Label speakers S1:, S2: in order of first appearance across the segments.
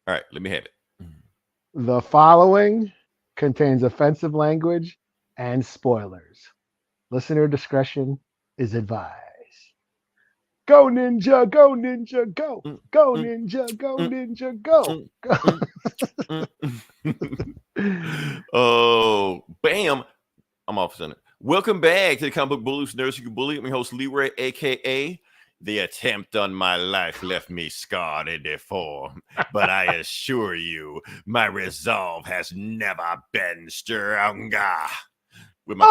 S1: All right, let me have it.
S2: The following contains offensive language and spoilers. Listener discretion is advised. Go ninja, go ninja, go.
S1: Mm,
S2: Go
S1: mm,
S2: ninja, go
S1: mm,
S2: ninja, go.
S1: mm, mm, oh, bam. I'm off center. Welcome back to the Comic Book Bullies Nurse You Can Bully. I'm your host, Leroy, aka the attempt on my life left me scarred and deformed. But I assure you, my resolve has never been stronger. With my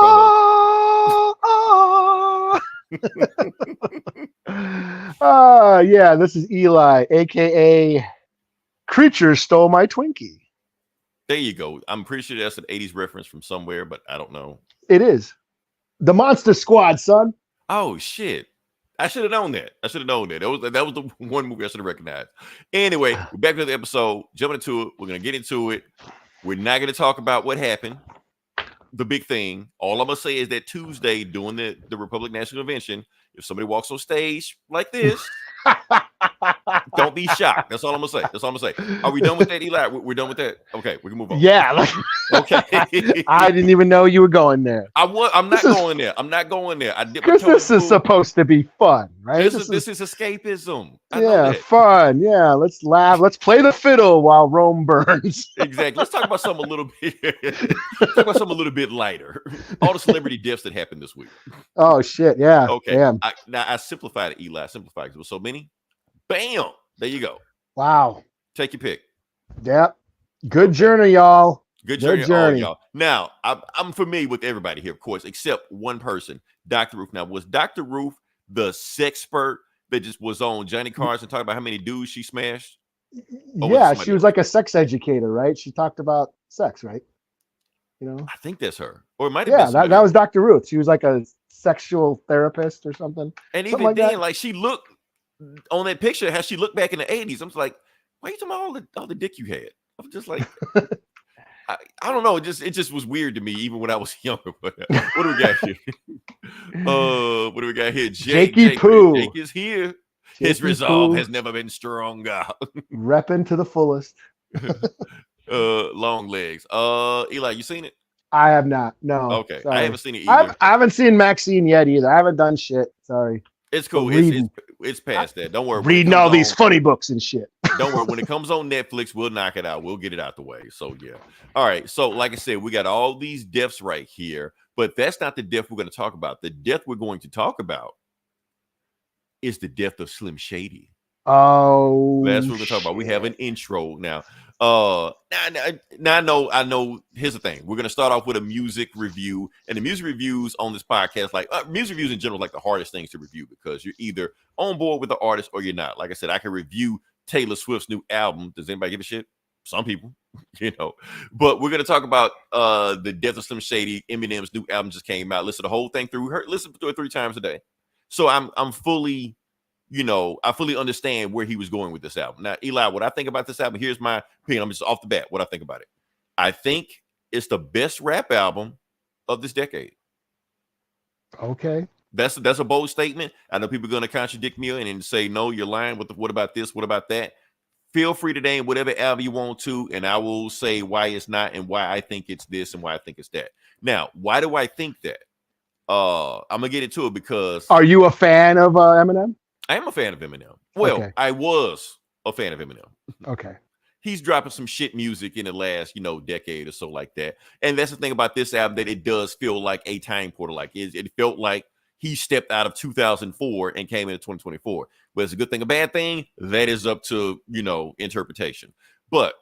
S1: co-host.
S2: Yeah, this is Eli, aka Creature Stole My Twinkie.
S1: There you go. I'm pretty sure that's an 80s reference from somewhere, but I don't know.
S2: It is. The Monster Squad, son.
S1: Oh, shit. I should have known that. That was the one movie I should have recognized. Anyway, we're back to the episode. Jumping into it. We're going to get into it. We're not going to talk about what happened. The big thing. All I'm going to say is that Tuesday, during the Republic National Convention, if somebody walks on stage like this, don't be shocked. That's all I'm gonna say. Are we done with that, Eli? We're done with that. Okay, we can move on.
S2: Yeah.
S1: Okay.
S2: I didn't even know you were going there.
S1: I'm not going there. I'm not going there. I did
S2: because this is supposed to be fun, right?
S1: This is escapism.
S2: Yeah, fun. Yeah, let's laugh. Let's play the fiddle while Rome burns.
S1: Exactly. Let's talk about something a little bit lighter. All the celebrity deaths that happened this week.
S2: Oh shit! Yeah.
S1: Okay.
S2: Damn.
S1: I simplified it, Eli. Simplified because there were so many. Bam. There you go.
S2: Wow.
S1: Take your pick.
S2: Yep. Good journey, y'all.
S1: Good journey, all y'all. Now, I'm familiar with everybody here, of course, except one person, Dr. Ruth. Now, was Dr. Ruth the sexpert that just was on Johnny Carson talking about how many dudes she smashed?
S2: Yeah, she was like a sex educator, right? She talked about sex, right? You know,
S1: I think that's her, or it might have been.
S2: Yeah, that was Dr. Ruth. She was like a sexual therapist or something.
S1: And
S2: something
S1: even then, like she looked on that picture, how she looked back in the 80s. I'm just like, why are you talking about all the dick you had? I'm just like. I don't know. It just was weird to me, even when I was younger. But what do we got here? What do we got here?
S2: Jakey Poo.
S1: Jake is here. His resolve has never been stronger.
S2: Repping to the fullest.
S1: Long legs. Eli, you seen it?
S2: I have not. No.
S1: Okay.
S2: Sorry.
S1: I haven't seen it either.
S2: I haven't seen Maxine yet either. I haven't done shit. Sorry.
S1: It's cool. It's past that. Don't worry.
S2: Reading all these funny books and shit.
S1: Don't worry. When it comes on Netflix, we'll knock it out. We'll get it out the way. So, yeah. All right. So, like I said, we got all these deaths right here. But that's not the death we're going to talk about. The death we're going to talk about is the death of Slim Shady.
S2: Oh.
S1: That's what we're going to talk about. We have an intro now. Now I know. Here's the thing. We're going to start off with a music review. And the music reviews on this podcast, like music reviews in general, like the hardest things to review because you're either on board with the artist or you're not. Like I said, I can review Taylor Swift's new album. Does anybody give a shit? Some people, but we're going to talk about the death of Slim Shady. Eminem's new album just came out. Listen to the whole thing through. Listen to it 3 times a day. So I'm fully, I fully understand where he was going with this album. Now, Eli, what I think about this album, here's my opinion. I'm just off the bat what I think about it. I think it's the best rap album of this decade.
S2: Okay.
S1: That's a bold statement. I know people are going to contradict me and say, no, you're lying. What about this? What about that? Feel free to name whatever album you want to, and I will say why it's not and why I think it's this and why I think it's that. Now, why do I think that? I'm going to get into it because...
S2: Are you a fan of Eminem?
S1: I am a fan of Eminem. Well, okay. I was a fan of Eminem.
S2: Okay.
S1: He's dropping some shit music in the last, decade or so like that. And that's the thing about this album, that it does feel like a time portal. Like it felt like he stepped out of 2004 and came into 2024. But it's a good thing, a bad thing, that is up to, interpretation. But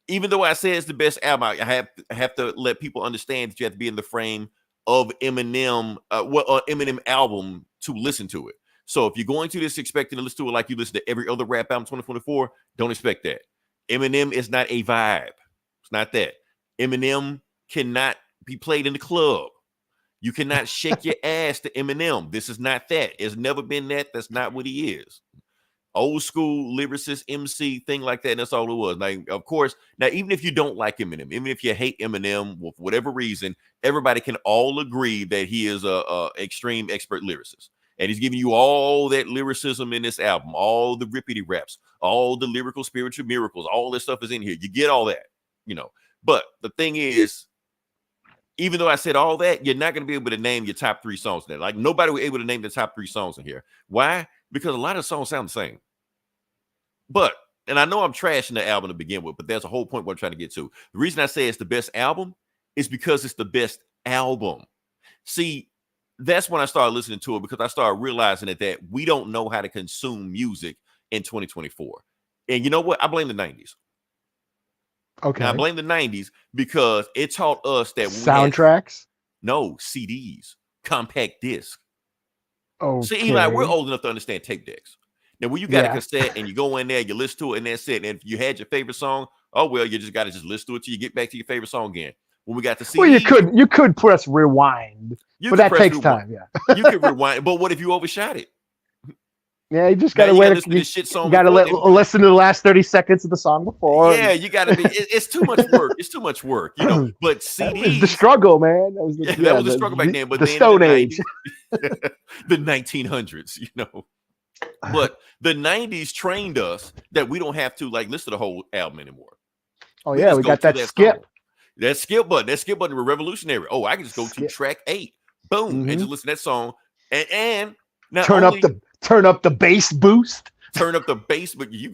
S1: even though I say it's the best album, I have to let people understand that you have to be in the frame of Eminem, Eminem album to listen to it. So if you're going to this expecting to listen to it like you listen to every other rap album 2024, don't expect that. Eminem is not a vibe. It's not that. Eminem cannot be played in the club. You cannot shake your ass to Eminem. This is not that. It's never been that. That's not what he is. Old school lyricist, MC, thing like that. And that's all it was. Like, of course, now, even if you don't like Eminem, even if you hate Eminem for whatever reason, everybody can all agree that he is a extreme expert lyricist. And he's giving you all that lyricism in this album, all the rippity raps, all the lyrical spiritual miracles, all this stuff is in here. You get all that, But the thing is, even though I said all that, you're not going to be able to name your top 3 songs in there. Like nobody was able to name the top 3 songs in here. Why? Because a lot of songs sound the same. But, and I know I'm trashing the album to begin with, but there's a whole point what I'm trying to get to. The reason I say it's the best album is because it's the best album. See, that's when I started listening to it, because I started realizing that we don't know how to consume music in 2024. And you know what? I blame the 90s.
S2: Okay.
S1: And I blame the 90s because it taught us that
S2: soundtracks?
S1: No, CDs, compact disc.
S2: Okay.
S1: See, Eli, we're old enough to understand tape decks. Now, when you got a cassette and you go in there, you listen to it, and that's it. And if you had your favorite song, oh well, you just got to listen to it till you get back to your favorite song again. When we got the CD,
S2: well, you could press rewind, but that takes time. Yeah,
S1: you can rewind. But what if you overshot it?
S2: Yeah, you just got to wait. You got to listen to the last 30 seconds of the song before.
S1: Yeah, you got to be. It's too much work. It's too much work, But CDs,
S2: that was the struggle, man. That was
S1: the struggle back then. But
S2: the Stone Age,
S1: the 1900s, But the 90s trained us that we don't have to listen to the whole album anymore.
S2: Oh yeah, we got that skip.
S1: Song. That skip button was revolutionary. Oh, I can just go to track 8, boom, and just listen to that song, and now
S2: turn up the bass boost.
S1: Turn up the bass, but you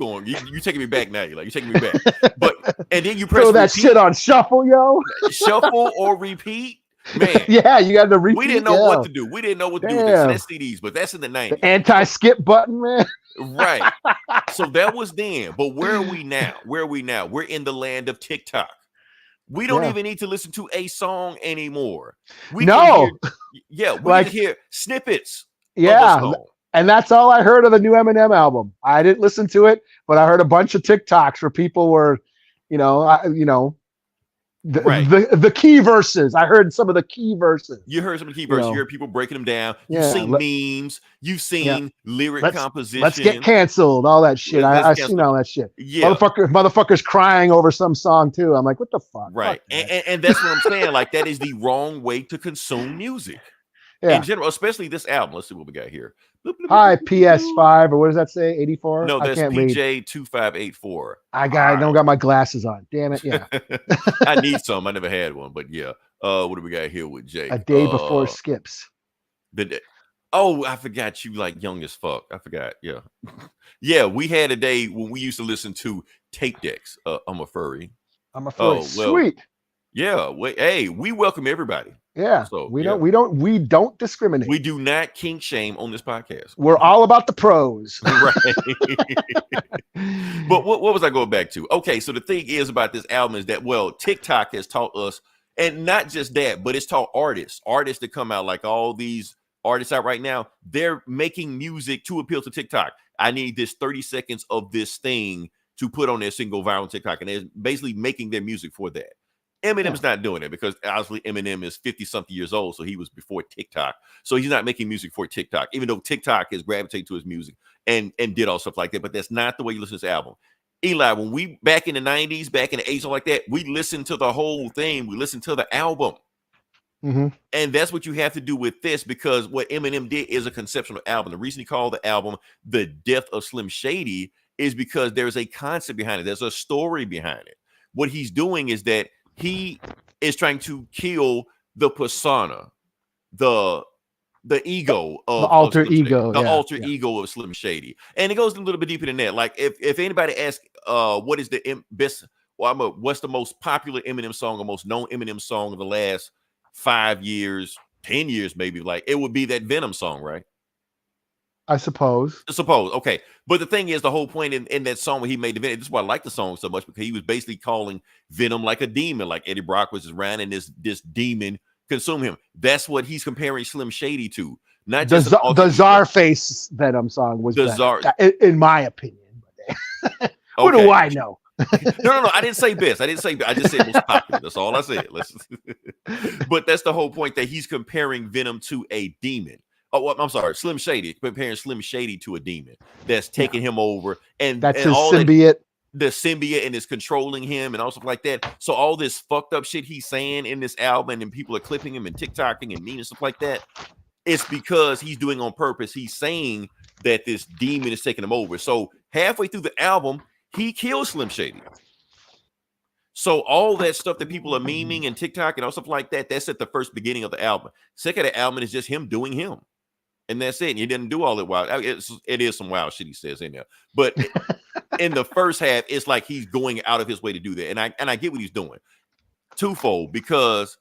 S1: taking me back now. You're taking me back. But and then you press
S2: throw that shit on shuffle, yo.
S1: Shuffle or repeat. Man,
S2: yeah, you got to repeat.
S1: We didn't know what to do. We didn't know what to do with this. That's CDs, but that's in the 90s.
S2: The anti-skip button, man.
S1: Right. So that was then. But where are we now? We're in the land of TikTok. We don't even need to listen to a song anymore. We can hear snippets.
S2: Yeah. And that's all I heard of the new Eminem album. I didn't listen to it, but I heard a bunch of TikToks where people were, the key verses. I heard some of the key verses.
S1: You heard some of the key verses. You heard people breaking them down. You've seen memes. You've seen lyric composition.
S2: Let's get canceled. All that shit. I've seen all that shit. Yeah. Motherfuckers crying over some song too. I'm like, what the fuck?
S1: Right. And that's what I'm saying. That is the wrong way to consume music.
S2: Yeah.
S1: In general, especially this album. Let's see what we got here.
S2: Hi, PS5, or what does that say? 84?
S1: No, that's PJ2584.
S2: I don't got my glasses on. Damn it. Yeah.
S1: I need some. I never had one, but yeah. What do we got here with Jay?
S2: A day before skips.
S1: I forgot you young as fuck. I forgot. Yeah. Yeah, we had a day when we used to listen to tape decks. I'm a furry.
S2: Sweet.
S1: Yeah. We welcome everybody.
S2: Yeah, so we don't discriminate.
S1: We do not kink shame on this podcast.
S2: We're all about the pros,
S1: right? But what was I going back to? Okay, so the thing is about this album is that TikTok has taught us, and not just that, but it's taught artists that come out all these artists out right now. They're making music to appeal to TikTok. I need this 30 seconds of this thing to put on their single viral on TikTok, and they're basically making their music for that. Eminem's not doing it because obviously Eminem is 50-something years old, so he was before TikTok. So he's not making music for TikTok, even though TikTok has gravitated to his music and did all stuff like that. But that's not the way you listen to this album. Eli, when we back in the 90s, back in the 80s, like that, we listened to the whole thing. We listened to the album.
S2: Mm-hmm.
S1: And that's what you have to do with this, because what Eminem did is a conceptual album. The reason he called the album The Death of Slim Shady is because there's a concept behind it. There's a story behind it. What he's doing is that he is trying to kill the persona, the ego of
S2: the alter ego,
S1: alter ego of Slim Shady. And it goes a little bit deeper than that. If anybody asks, what is the best? What's the most popular Eminem song or most known Eminem song of the last 5 years, 10 years, maybe? It would be that Venom song, right?
S2: I suppose.
S1: Okay. But the thing is, the whole point in that song when he made the Venom, this is why I like the song so much, because he was basically calling Venom like a demon, like Eddie Brock was around and this demon consume him. That's what he's comparing Slim Shady to. Not just
S2: the Czarface Venom song was better, in my opinion. What do I know?
S1: No. I didn't say best. I just said most popular. That's all I said. But that's the whole point, that he's comparing Venom to a demon. Oh, I'm sorry, Slim Shady, comparing Slim Shady to a demon that's taking him over, and
S2: that's
S1: and
S2: his
S1: all
S2: symbiote.
S1: The symbiote, and is controlling him and all stuff like that. So all this fucked up shit he's saying in this album, and then people are clipping him and TikToking and mean and stuff like that. it's because he's doing on purpose. He's saying that this demon is taking him over. So halfway through the album, he kills Slim Shady. So all that stuff that people are memeing and TikTok and all stuff like that, that's at the first beginning of the album. Second of the album is just him doing him. And that's it. And he didn't do all that wild. It is some wild shit he says in there. But in the first half, it's like he's going out of his way to do that. And I get what he's doing. Twofold, because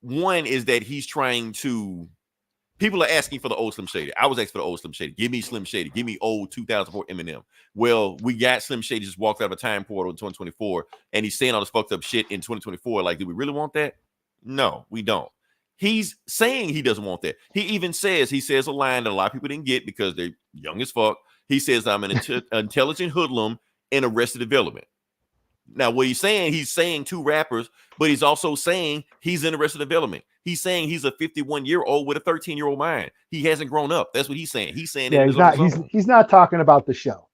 S1: one is that he's trying to, people are asking for the old Slim Shady. I was asking for the old Slim Shady. Give me Slim Shady. Give me old 2004 Eminem. Well, we got Slim Shady just walked out of a time portal in 2024, and he's saying all this fucked up shit in 2024. Like, do we really want that? No, we don't. He's saying he doesn't want that. He says a line that a lot of people didn't get because they're young as fuck. He says, I'm an intelligent hoodlum in Arrested Development. Now, what he's saying two rappers, but he's also saying he's in Arrested Development. He's saying he's a 51-year-old with a 13-year-old mind. He hasn't grown up. That's what he's saying. He's saying
S2: he's not talking about the show.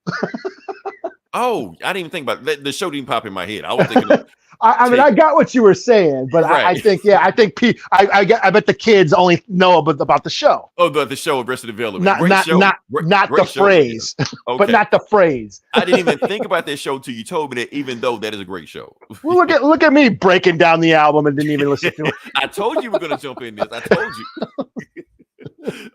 S1: Oh, I didn't even think about it. The show didn't pop in my head. I was thinking of
S2: I mean, I got what you were saying, but right. I bet the kids only know about the show.
S1: Oh, about the show, Arrested Development.
S2: Not the phrase, okay. But not the phrase.
S1: I didn't even think about that show till you told me that. Even though that is a great show.
S2: Well, look at me breaking down the album and didn't even listen to it.
S1: I told you we're gonna jump in this. I told you.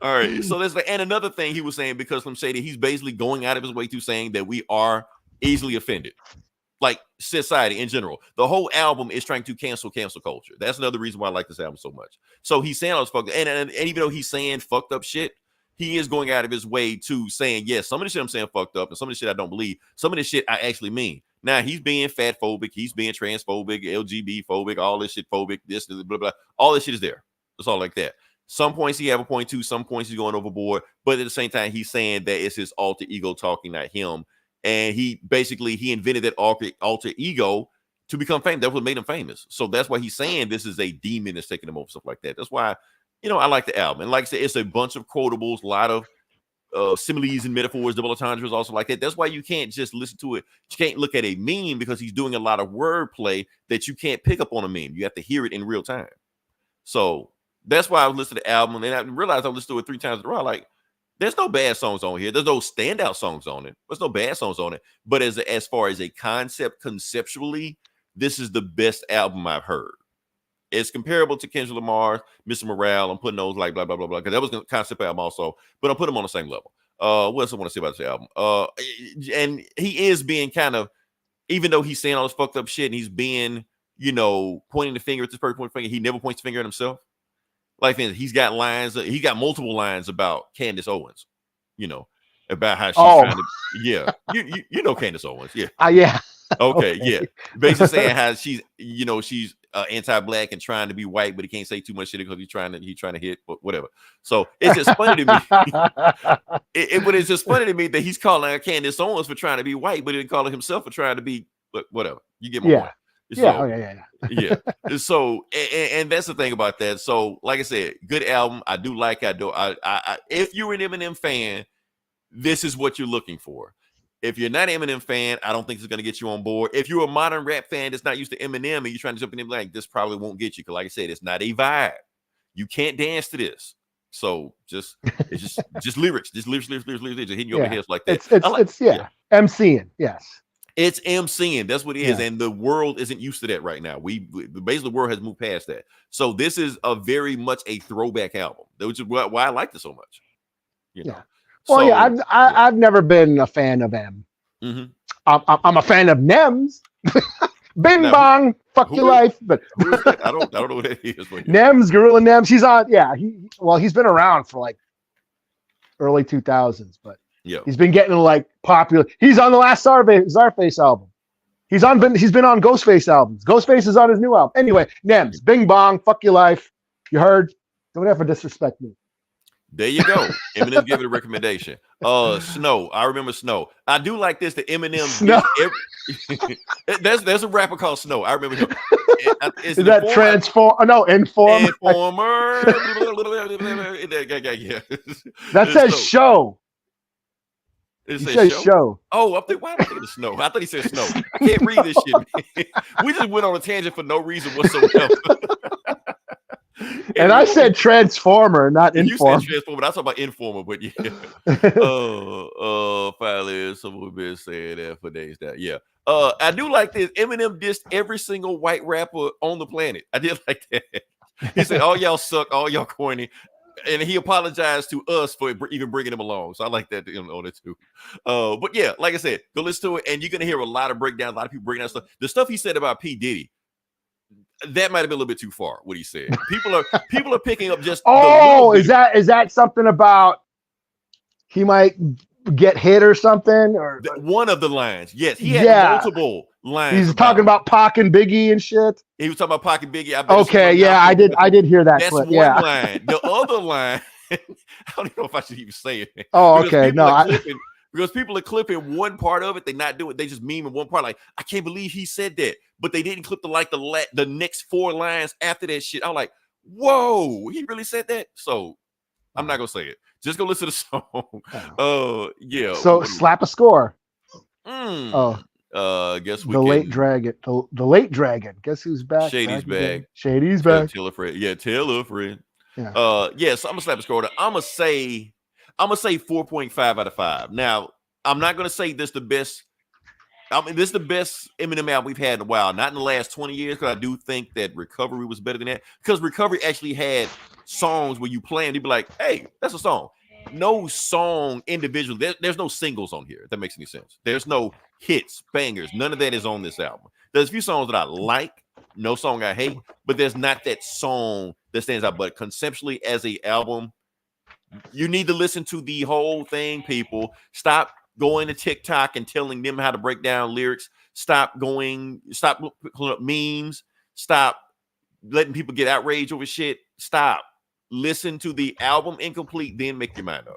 S1: All right. So there's and another thing he was saying, because Slim Shady, he's basically going out of his way to saying that we are easily offended. Like society in general, the whole album is trying to cancel culture. That's another reason why I like this album so much. So he's saying all this fucked up, and even though he's saying fucked up shit, he is going out of his way to saying, yes, some of the shit I'm saying fucked up, and some of the shit I don't believe, some of the shit I actually mean. Now he's being fat phobic, he's being transphobic, LGBT phobic, all this shit phobic, this blah blah. All this shit is there. It's all like that. Some points he have a point to, some points he's going overboard, but at the same time he's saying that it's his alter ego talking, not him. And he invented that alter ego to become famous. That's what made him famous. So that's why he's saying this is a demon that's taking him over, stuff like that. That's why, I like the album. And like I said, it's a bunch of quotables, a lot of similes and metaphors, double entendres, also like that. That's why you can't just listen to it. You can't look at a meme, because he's doing a lot of wordplay that you can't pick up on a meme. You have to hear it in real time. So that's why I was listening to the album, and I realized I listened to it 3 times in a row. Like, there's no bad songs on here. There's no standout songs on it. There's no bad songs on it. But as far as a conceptually, this is the best album I've heard. It's comparable to Kendrick Lamar's Mr. Morale. I'm putting those like blah, blah, blah, blah, because that was a concept album also. But I'm putting them on the same level. What else I want to say about this album? And he is being kind of, even though he's saying all this fucked up shit and he's being, pointing the finger at this person, pointing the finger, he never points the finger at himself. Like, he's got multiple lines about Candace Owens, about how she's trying to, yeah. You know Candace Owens, yeah.
S2: Yeah.
S1: Okay, yeah. Basically saying how she's anti-black and trying to be white, but he can't say too much shit because he's trying to hit, but whatever. So it's just funny to me. But it's just funny to me that he's calling out Candace Owens for trying to be white, but he didn't call himself for trying to be, but whatever. You get my point. So, yeah. So, and that's the thing about that. So, like I said, good album. I do like it. If you're an Eminem fan, this is what you're looking for. If you're not an Eminem fan, I don't think it's going to get you on board. If you're a modern rap fan that's not used to Eminem and you're trying to jump in, like, this probably won't get you. Because, like I said, it's not a vibe. You can't dance to this. So it's just lyrics, just hitting you over the head like that.
S2: It's MCing, yes.
S1: It's MCing. That's what it is. And the world isn't used to that right now. Basically the world has moved past that. So this is a very much a throwback album, which is why I liked it so much.
S2: Well, I've never been a fan of M.
S1: Mm-hmm.
S2: I'm a fan of Nems. Bing bong, fuck your life. But
S1: I don't know what that is.
S2: Nems, Gorilla Nems. He's on. Yeah. He's been around for like early 2000s, but he's been getting like popular. He's on the last Czarface album. He's been on Ghostface albums. Ghostface is on his new album. Anyway, Nems, Bing bong, fuck your life. You heard? Don't ever disrespect me.
S1: There you go. Eminem gave it a recommendation. Snow. I remember Snow. I do like this. The Eminem.
S2: Snow.
S1: There's a rapper called Snow. I remember him.
S2: Is that Transform? Oh, no, Informer.
S1: Yeah.
S2: That says Show.
S1: It says show. Oh, why am I thinking of Snow? I thought he said Snow. I can't read this shit, man. We just went on a tangent for no reason whatsoever.
S2: And I said Transformer, not Informer.
S1: You said Transformer, but I was talking about Informer, but finally, someone been saying that for days now. Yeah. I do like this. Eminem dissed every single white rapper on the planet. I did like that. He said, all y'all suck, all y'all corny. And he apologized to us for even bringing him along. So I like that on it too. But yeah, like I said, go listen to it, and you're gonna hear a lot of breakdowns. A lot of people breaking down stuff. The stuff he said about P. Diddy, that might have been a little bit too far. What he said. People are picking up just.
S2: Is that something about he might get hit or something? Or
S1: one of the lines? Yes, he had multiple lines.
S2: He's talking about Pac and Biggie and shit.
S1: He was talking about Pac and Biggie.
S2: I did hear that.
S1: That's
S2: clip.
S1: one line. The other line, I don't even know if I should even say it.
S2: Oh, okay.
S1: Because people are clipping one part of it, they not do it. They just meme in one part. Like, I can't believe he said that, but they didn't clip the next 4 lines after that shit. I'm like, whoa, he really said that. So I'm not gonna say it. Just go listen to the song. Yeah.
S2: So slap a score.
S1: Guess we
S2: the late dragon. The late dragon. Guess who's back?
S1: Shady's back.
S2: Shady's back.
S1: Tell a friend. Yeah, tell a friend.
S2: Yeah.
S1: So I'm gonna slap a score. I'm gonna say 4.5 out of 5. Now, I'm not gonna say this the best. I mean, this is the best Eminem album we've had in a while. Not in the last 20 years, because I do think that Recovery was better than that. Because Recovery actually had songs where you play and you'd be like, hey, that's a song. No song individually. There's no singles on here, if that makes any sense. There's no hits, bangers. None of that is on this album. There's a few songs that I like, no song I hate, but there's not that song that stands out. But conceptually, as a album, you need to listen to the whole thing, people. Stop going to TikTok and telling them how to break down lyrics. Stop pulling up memes. Stop letting people get outraged over shit. Stop. Listen to the album incomplete, then make your mind up.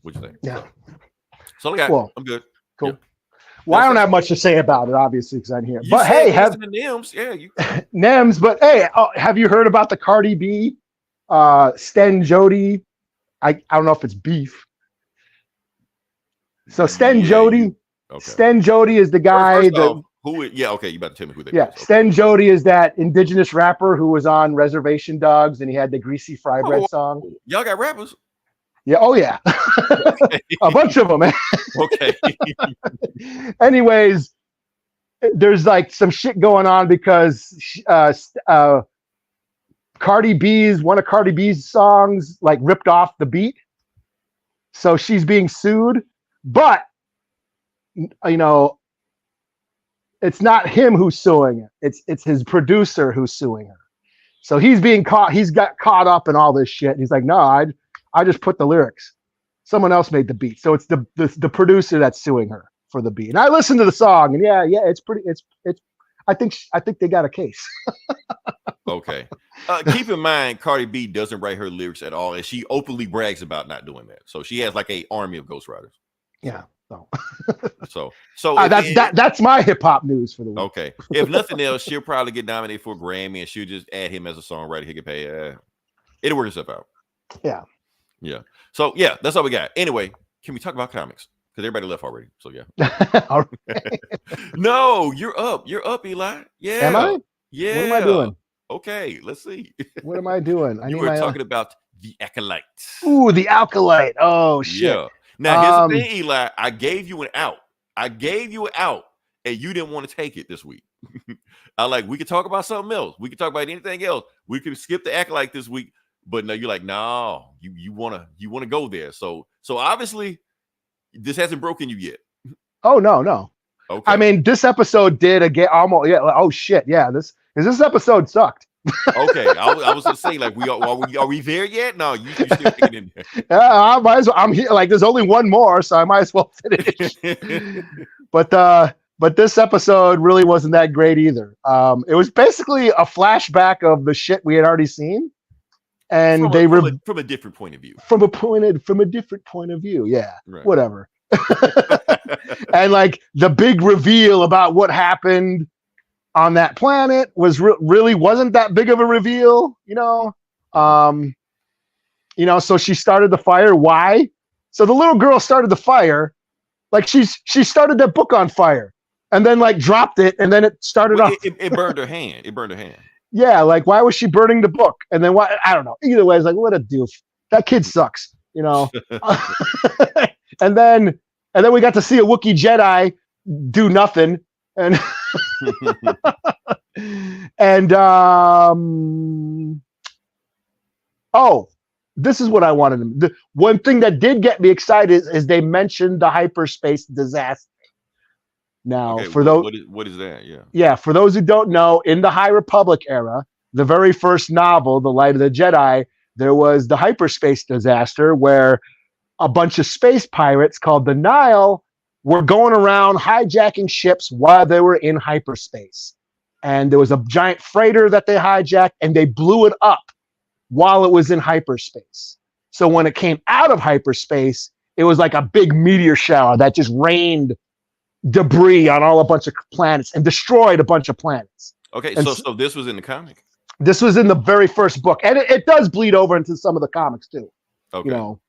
S1: What you think?
S2: Yeah.
S1: So I got. I'm good.
S2: Cool.
S1: Yeah.
S2: Well, I don't have much to say about it, obviously, because I'm here. But hey,
S1: Nems,
S2: Nems. But hey, have you heard about the Cardi B, Sten Jody? I don't know if it's beef. So Sten Jody is the guy that.
S1: You about to tell me who they
S2: are. Yeah, Sten Jody is that indigenous rapper who was on Reservation Dogs and he had the Greasy Fry Bread song.
S1: Y'all got rappers?
S2: Yeah. Oh yeah. Okay. A bunch of them, man.
S1: Okay.
S2: Anyways, there's like some shit going on because one of Cardi B's songs like ripped off the beat. So she's being sued, but it's not him who's suing it. It's his producer who's suing her. So he's being caught. He's got caught up in all this shit. And he's like, no, I just put the lyrics. Someone else made the beat. So it's the producer that's suing her for the beat. And I listened to the song, and yeah, it's pretty. It's. I think they got a case.
S1: Okay. Keep in mind, Cardi B doesn't write her lyrics at all, and she openly brags about not doing that. So she has like an army of ghostwriters.
S2: Yeah. So that's my hip hop news for the week.
S1: Okay. If nothing else, she'll probably get nominated for a Grammy, and she'll just add him as a songwriter. He can pay. It'll work itself out.
S2: Yeah.
S1: Yeah. So yeah, that's all we got. Anyway, can we talk about comics? Because everybody left already. So yeah.
S2: All right.
S1: No, you're up. You're up, Eli. Yeah.
S2: Am I?
S1: Yeah.
S2: What am I doing?
S1: Okay, let's see.
S2: What am I doing?
S1: You were talking about the Acolyte.
S2: Ooh, the Acolyte. Oh shit.
S1: Yeah. Now, here's the thing, Eli. I gave you an out, and you didn't want to take it this week. We could talk about something else. We could talk about anything else. We could skip the Acolyte this week, but no, you're like, no, you wanna go there. So obviously, this hasn't broken you yet.
S2: Oh no. Okay. I mean, this episode did again almost. Yeah. Oh shit. Yeah. This episode sucked.
S1: Okay, I was gonna say, like, are we there yet? No, you still taking in there.
S2: Yeah, I might as well. I'm here. Like, there's only one more, so I might as well finish. But this episode really wasn't that great either. It was basically a flashback of the shit we had already seen, and
S1: from a different point of view.
S2: From a different point of view. Yeah,
S1: right.
S2: Whatever. And like the big reveal about what happened on that planet was really wasn't that big of a reveal, so she started the fire. Why? So the little girl started the fire. Like she started that book on fire and then like dropped it. And then it started off.
S1: It burned her hand.
S2: Yeah, like why was she burning the book? And then why? I don't know. Either way, it's like what a doof. That kid sucks, you know. and then we got to see a Wookiee Jedi do nothing, and and oh, this is what I wanted. The one thing that did get me excited is they mentioned the hyperspace disaster. Now,
S1: okay,
S2: for those,
S1: what is that?
S2: Yeah, for those who don't know, in the High Republic era, the very first novel, The Light of the Jedi, there was the hyperspace disaster where a bunch of space pirates called the Nile were going around hijacking ships while they were in hyperspace. And there was a giant freighter that they hijacked, and they blew it up while it was in hyperspace. So when it came out of hyperspace, it was like a big meteor shower that just rained debris on a bunch of planets and destroyed a bunch of planets.
S1: Okay,
S2: and
S1: so this was in the comic.
S2: This was in the very first book, and it does bleed over into some of the comics too.
S1: Okay.
S2: You know,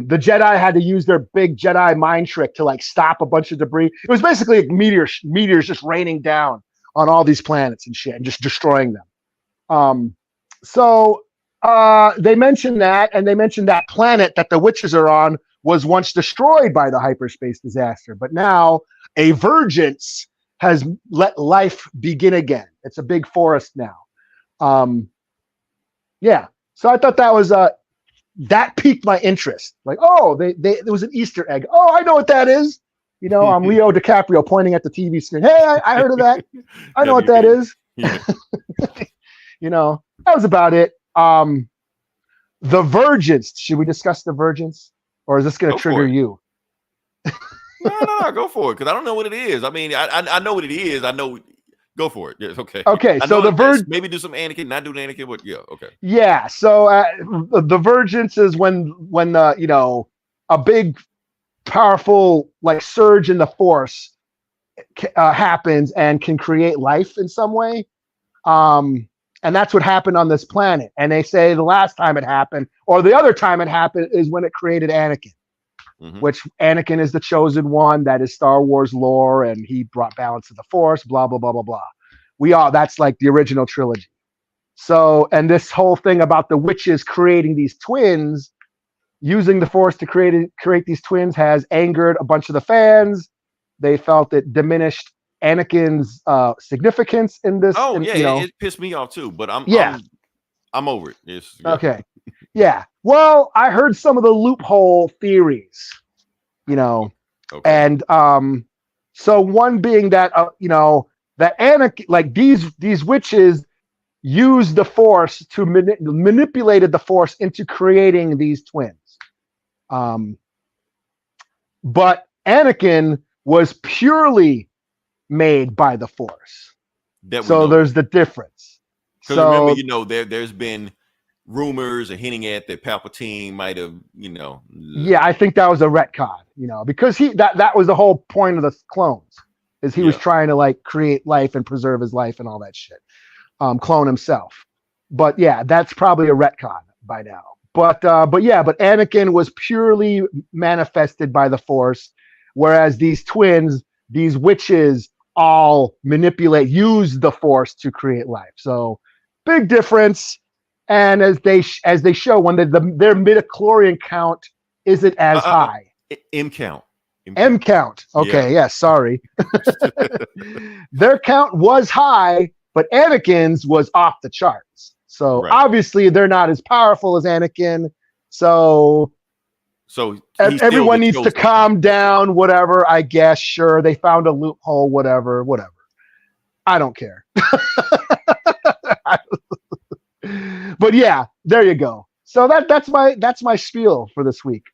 S2: the Jedi had to use their big Jedi mind trick to like stop a bunch of debris. It was basically like meteors just raining down on all these planets and shit and just destroying them. So they mentioned that, and they mentioned that planet that the witches are on was once destroyed by the hyperspace disaster, but now a Vergence has let life begin again. It's a big forest now. Yeah. So I thought that was that piqued my interest. Like, oh, there was an Easter egg. Oh, I know what that is. You know, I'm Leo DiCaprio pointing at the TV screen. Hey, I heard of that. I know what that is.
S1: Yeah.
S2: You know, that was about it. The Vergence. Should we discuss the Vergence? Or is this going to trigger you?
S1: No, go for it. Because I don't know what it is. I mean, I know what it is. I know. Go for it. Yes, okay.
S2: Okay, so the Vergence.
S1: Maybe do some Anakin, not do the Anakin, but yeah, okay.
S2: Yeah, so the Vergence is when you know, a big, powerful like surge in the Force happens and can create life in some way. And that's what happened on this planet. And they say the last time it happened, or the other time it happened, is when it created Anakin, which Anakin is the chosen one. That is Star Wars lore, and he brought balance to the Force, blah, blah, blah, blah, blah. That's like the original trilogy. So, and this whole thing about the witches creating these twins, using the Force to create these twins has angered a bunch of the fans. They felt it diminished Anakin's significance in this.
S1: Oh, yeah,
S2: you know,
S1: it pissed me off too, but I'm over it. It's, yeah.
S2: Okay. Yeah. Well, I heard some of the loophole theories, you know, and so one being that you know, that Anakin, like these witches used the Force to manipulated the Force into creating these twins. But Anakin was purely made by the Force. So there's the difference.
S1: So remember, you know, there's been rumors or hinting at that Palpatine might have, you know.
S2: Yeah, I think that was a retcon, you know, because that was the whole point of the clones, is he was trying to like create life and preserve his life and all that shit. Clone himself. But yeah, that's probably a retcon by now. But Anakin was purely manifested by the Force, whereas these twins, these witches, all use the Force to create life. So big difference. And as they show, when their midichlorian count isn't as high.
S1: M count.
S2: M count. Okay, yeah sorry. Their count was high, but Anakin's was off the charts. So obviously they're not as powerful as Anakin. So everyone needs to calm down, whatever, I guess. Sure, they found a loophole, whatever. I don't care. But yeah, there you go. So that's my spiel for this week.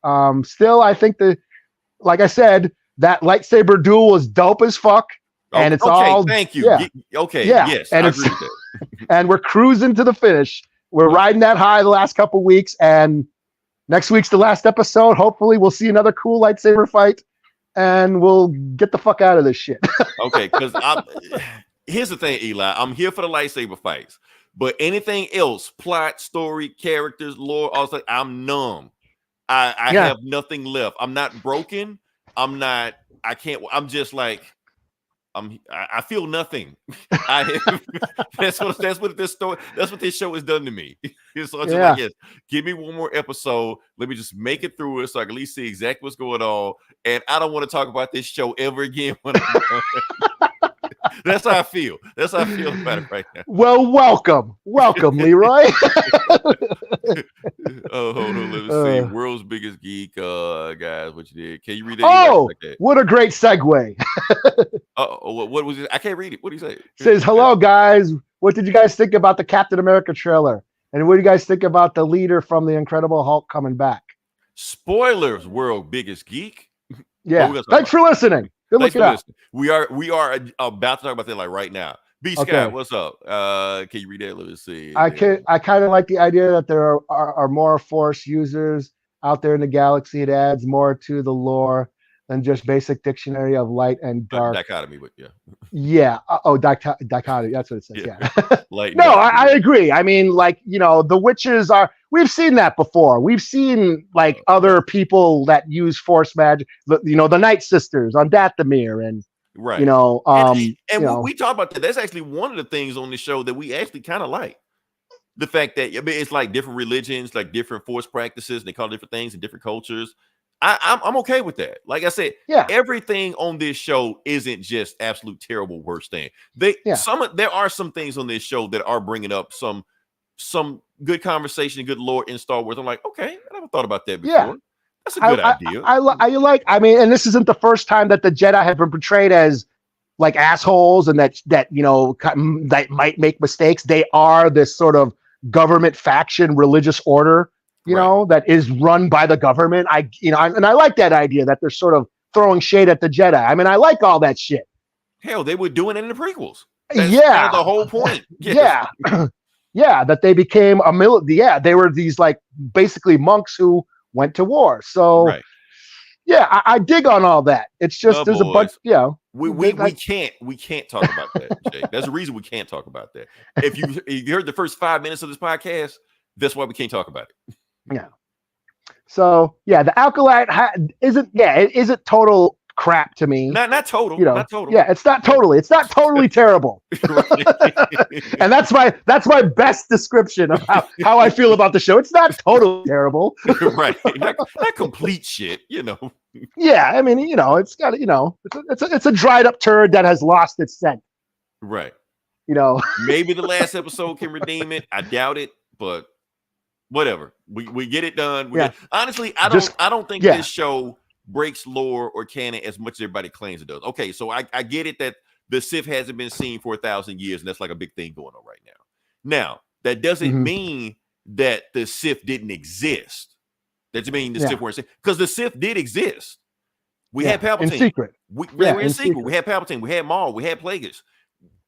S2: Still, I think like I said, that lightsaber duel was dope as fuck. And it's all
S1: thank you.
S2: Yeah.
S1: Yes,
S2: and
S1: I agree with that.
S2: And we're cruising to the finish. We're riding that high the last couple weeks, and next week's the last episode. Hopefully we'll see another cool lightsaber fight, and we'll get the fuck out of this shit.
S1: Okay, because here's the thing, Eli. I'm here for the lightsaber fights, but anything else, plot, story, characters, lore, also, I'm numb. I have nothing left. I'm not broken. I'm just like, I feel nothing. That's what this show has done to me. So I'm just like, yes, give me one more episode. Let me just make it through it so I can at least see exactly what's going on. And I don't want to talk about this show ever again when I'm done. That's how I feel. That's how I feel about it right now.
S2: Well, welcome, Leroy.
S1: Oh, hold on. Let me see. World's Biggest Geek, guys. What you did? Can you read that?
S2: Oh, what a great segue.
S1: What was it? I can't read it. What do you say? It
S2: says, hello, guys. What did you guys think about the Captain America trailer? And what do you guys think about the leader from the Incredible Hulk coming back?
S1: Spoilers, World Biggest Geek.
S2: Yeah. Thanks for listening. Good looking out.
S1: We are about to talk about that like right now. B Scott, what's up? Can you read that? Let's see.
S2: I kind of like the idea that there are more Force users out there in the galaxy. It adds more to the lore than just basic dictionary of light and dark.
S1: Dichotomy, but yeah.
S2: Yeah. Dichotomy. That's what it says. Yeah.
S1: No,
S2: I agree. I mean, like, the witches we've seen that before. We've seen like other people that use Force magic, the Night Sisters on Dathomir and
S1: right. We talk about that. That's actually one of the things on the show that we actually kind of like. The fact that it's like different religions, like different Force practices, and they call it different things in different cultures. I'm okay with that. Like I said, everything on this show isn't just absolute terrible worst thing. There are some things on this show that are bringing up some good conversation, good lore in Star Wars. I'm like, okay, I never thought about that before. Yeah. That's a good idea.
S2: I mean, and this isn't the first time that the Jedi have been portrayed as like assholes and that might make mistakes. They are this sort of government faction, religious order, that is run by the government. I like that idea that they're sort of throwing shade at the Jedi. I mean, I like all that shit.
S1: Hell, they were doing it in the prequels. That's kind of the whole point.
S2: Yes. Yeah, that they became they were these like basically monks who went to war. So I dig on all that. It's just there's a bunch,
S1: we can't talk about that, Jay. There's a reason we can't talk about that. If you heard the first 5 minutes of this podcast, that's why we can't talk about it.
S2: Yeah. So the Acolyte it isn't total crap to me.
S1: Not total. Not total.
S2: Yeah, it's not totally terrible. And that's my best description of how I feel about the show. It's not totally terrible.
S1: Right. Not complete shit,
S2: Yeah, I mean, it's got it's a dried up turd that has lost its scent.
S1: Right.
S2: Maybe
S1: the last episode can redeem it. I doubt it, but whatever. We get it done. Honestly, I don't think this show breaks lore or canon as much as everybody claims it does. Okay, so I get it that the Sith hasn't been seen for 1,000 years, and that's like a big thing going on right now. Now, that doesn't mean that the Sith didn't exist. That you mean the Sith weren't, because the Sith did exist. We had Palpatine.
S2: In secret.
S1: We were in secret. We had Palpatine. We had Maul. We had Plagueis.